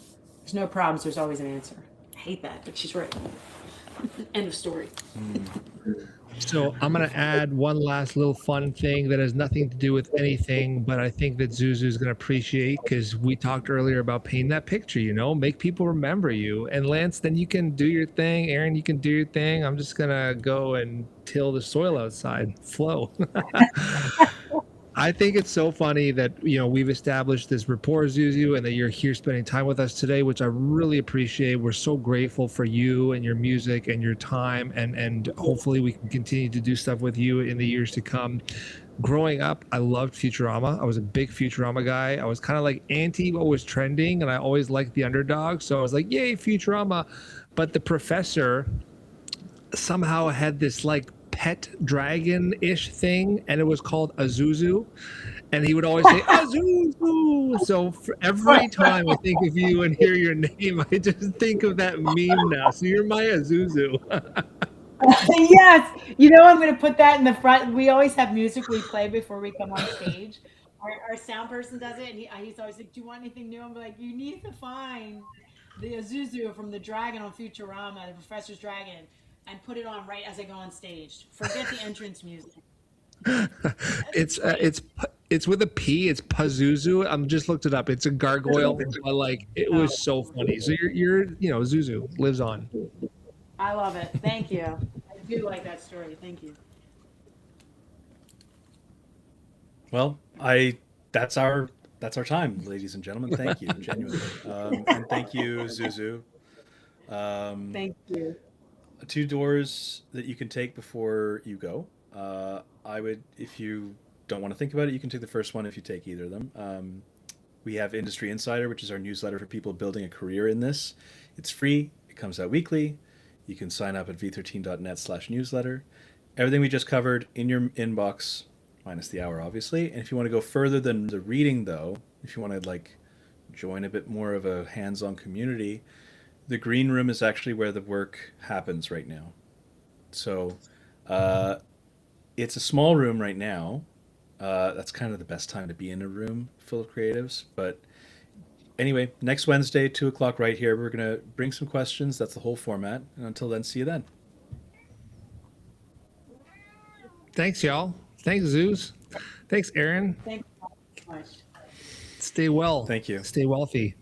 There's no problems. There's always an answer. I hate that, but she's right. End of story. So I'm going to add one last little fun thing that has nothing to do with anything, but I think that ZouZou is going to appreciate, because we talked earlier about painting that picture, make people remember you. And Lance, then you can do your thing. Erin, you can do your thing. I'm just going to go and till the soil outside, flow. I think it's so funny that, we've established this rapport, ZouZou, and that you're here spending time with us today, which I really appreciate. We're so grateful for you and your music and your time, and hopefully we can continue to do stuff with you in the years to come. Growing up, I loved Futurama. I was a big Futurama guy. I was kind of like anti what was trending, and I always liked the underdog. So I was like, yay, Futurama. But the professor somehow had this like pet dragon-ish thing, and it was called a ZouZou, and he would always say a ZouZou. So for every time I think of you and hear your name, I just think of that meme now. So you're my ZouZou. Yes, I'm going to put that in the front. We always have music we play before we come on stage. Our sound person does it, and he's always like, "Do you want anything new?" I'm like, "You need to find the ZouZou from the dragon on Futurama, the professor's dragon, and put it on right as I go on stage. Forget the entrance music." It's with a P. It's Pazuzu. I'm just looked it up. It's a gargoyle. But like, it was so funny. So you're ZouZou lives on. I love it. Thank you. I do like that story. Thank you. Well, that's our time, ladies and gentlemen. Thank you, genuinely, and thank you, ZouZou. Thank you. 2 doors that you can take before you go. If you don't want to think about it, you can take the first one if you take either of them. We have Industry Insider, which is our newsletter for people building a career in this. It's free. It comes out weekly. You can sign up at v13.net/newsletter. Everything we just covered in your inbox, minus the hour, obviously. And if you want to go further than the reading, though, if you want to join a bit more of a hands-on community, the green room is actually where the work happens right now. So it's a small room right now. That's kind of the best time to be in a room full of creatives. But anyway, next Wednesday, 2:00 right here, we're going to bring some questions. That's the whole format. And until then, see you then. Thanks, y'all. Thanks, Zeus. Thanks, Erin. Thank you so much. Stay well. Thank you. Stay wealthy.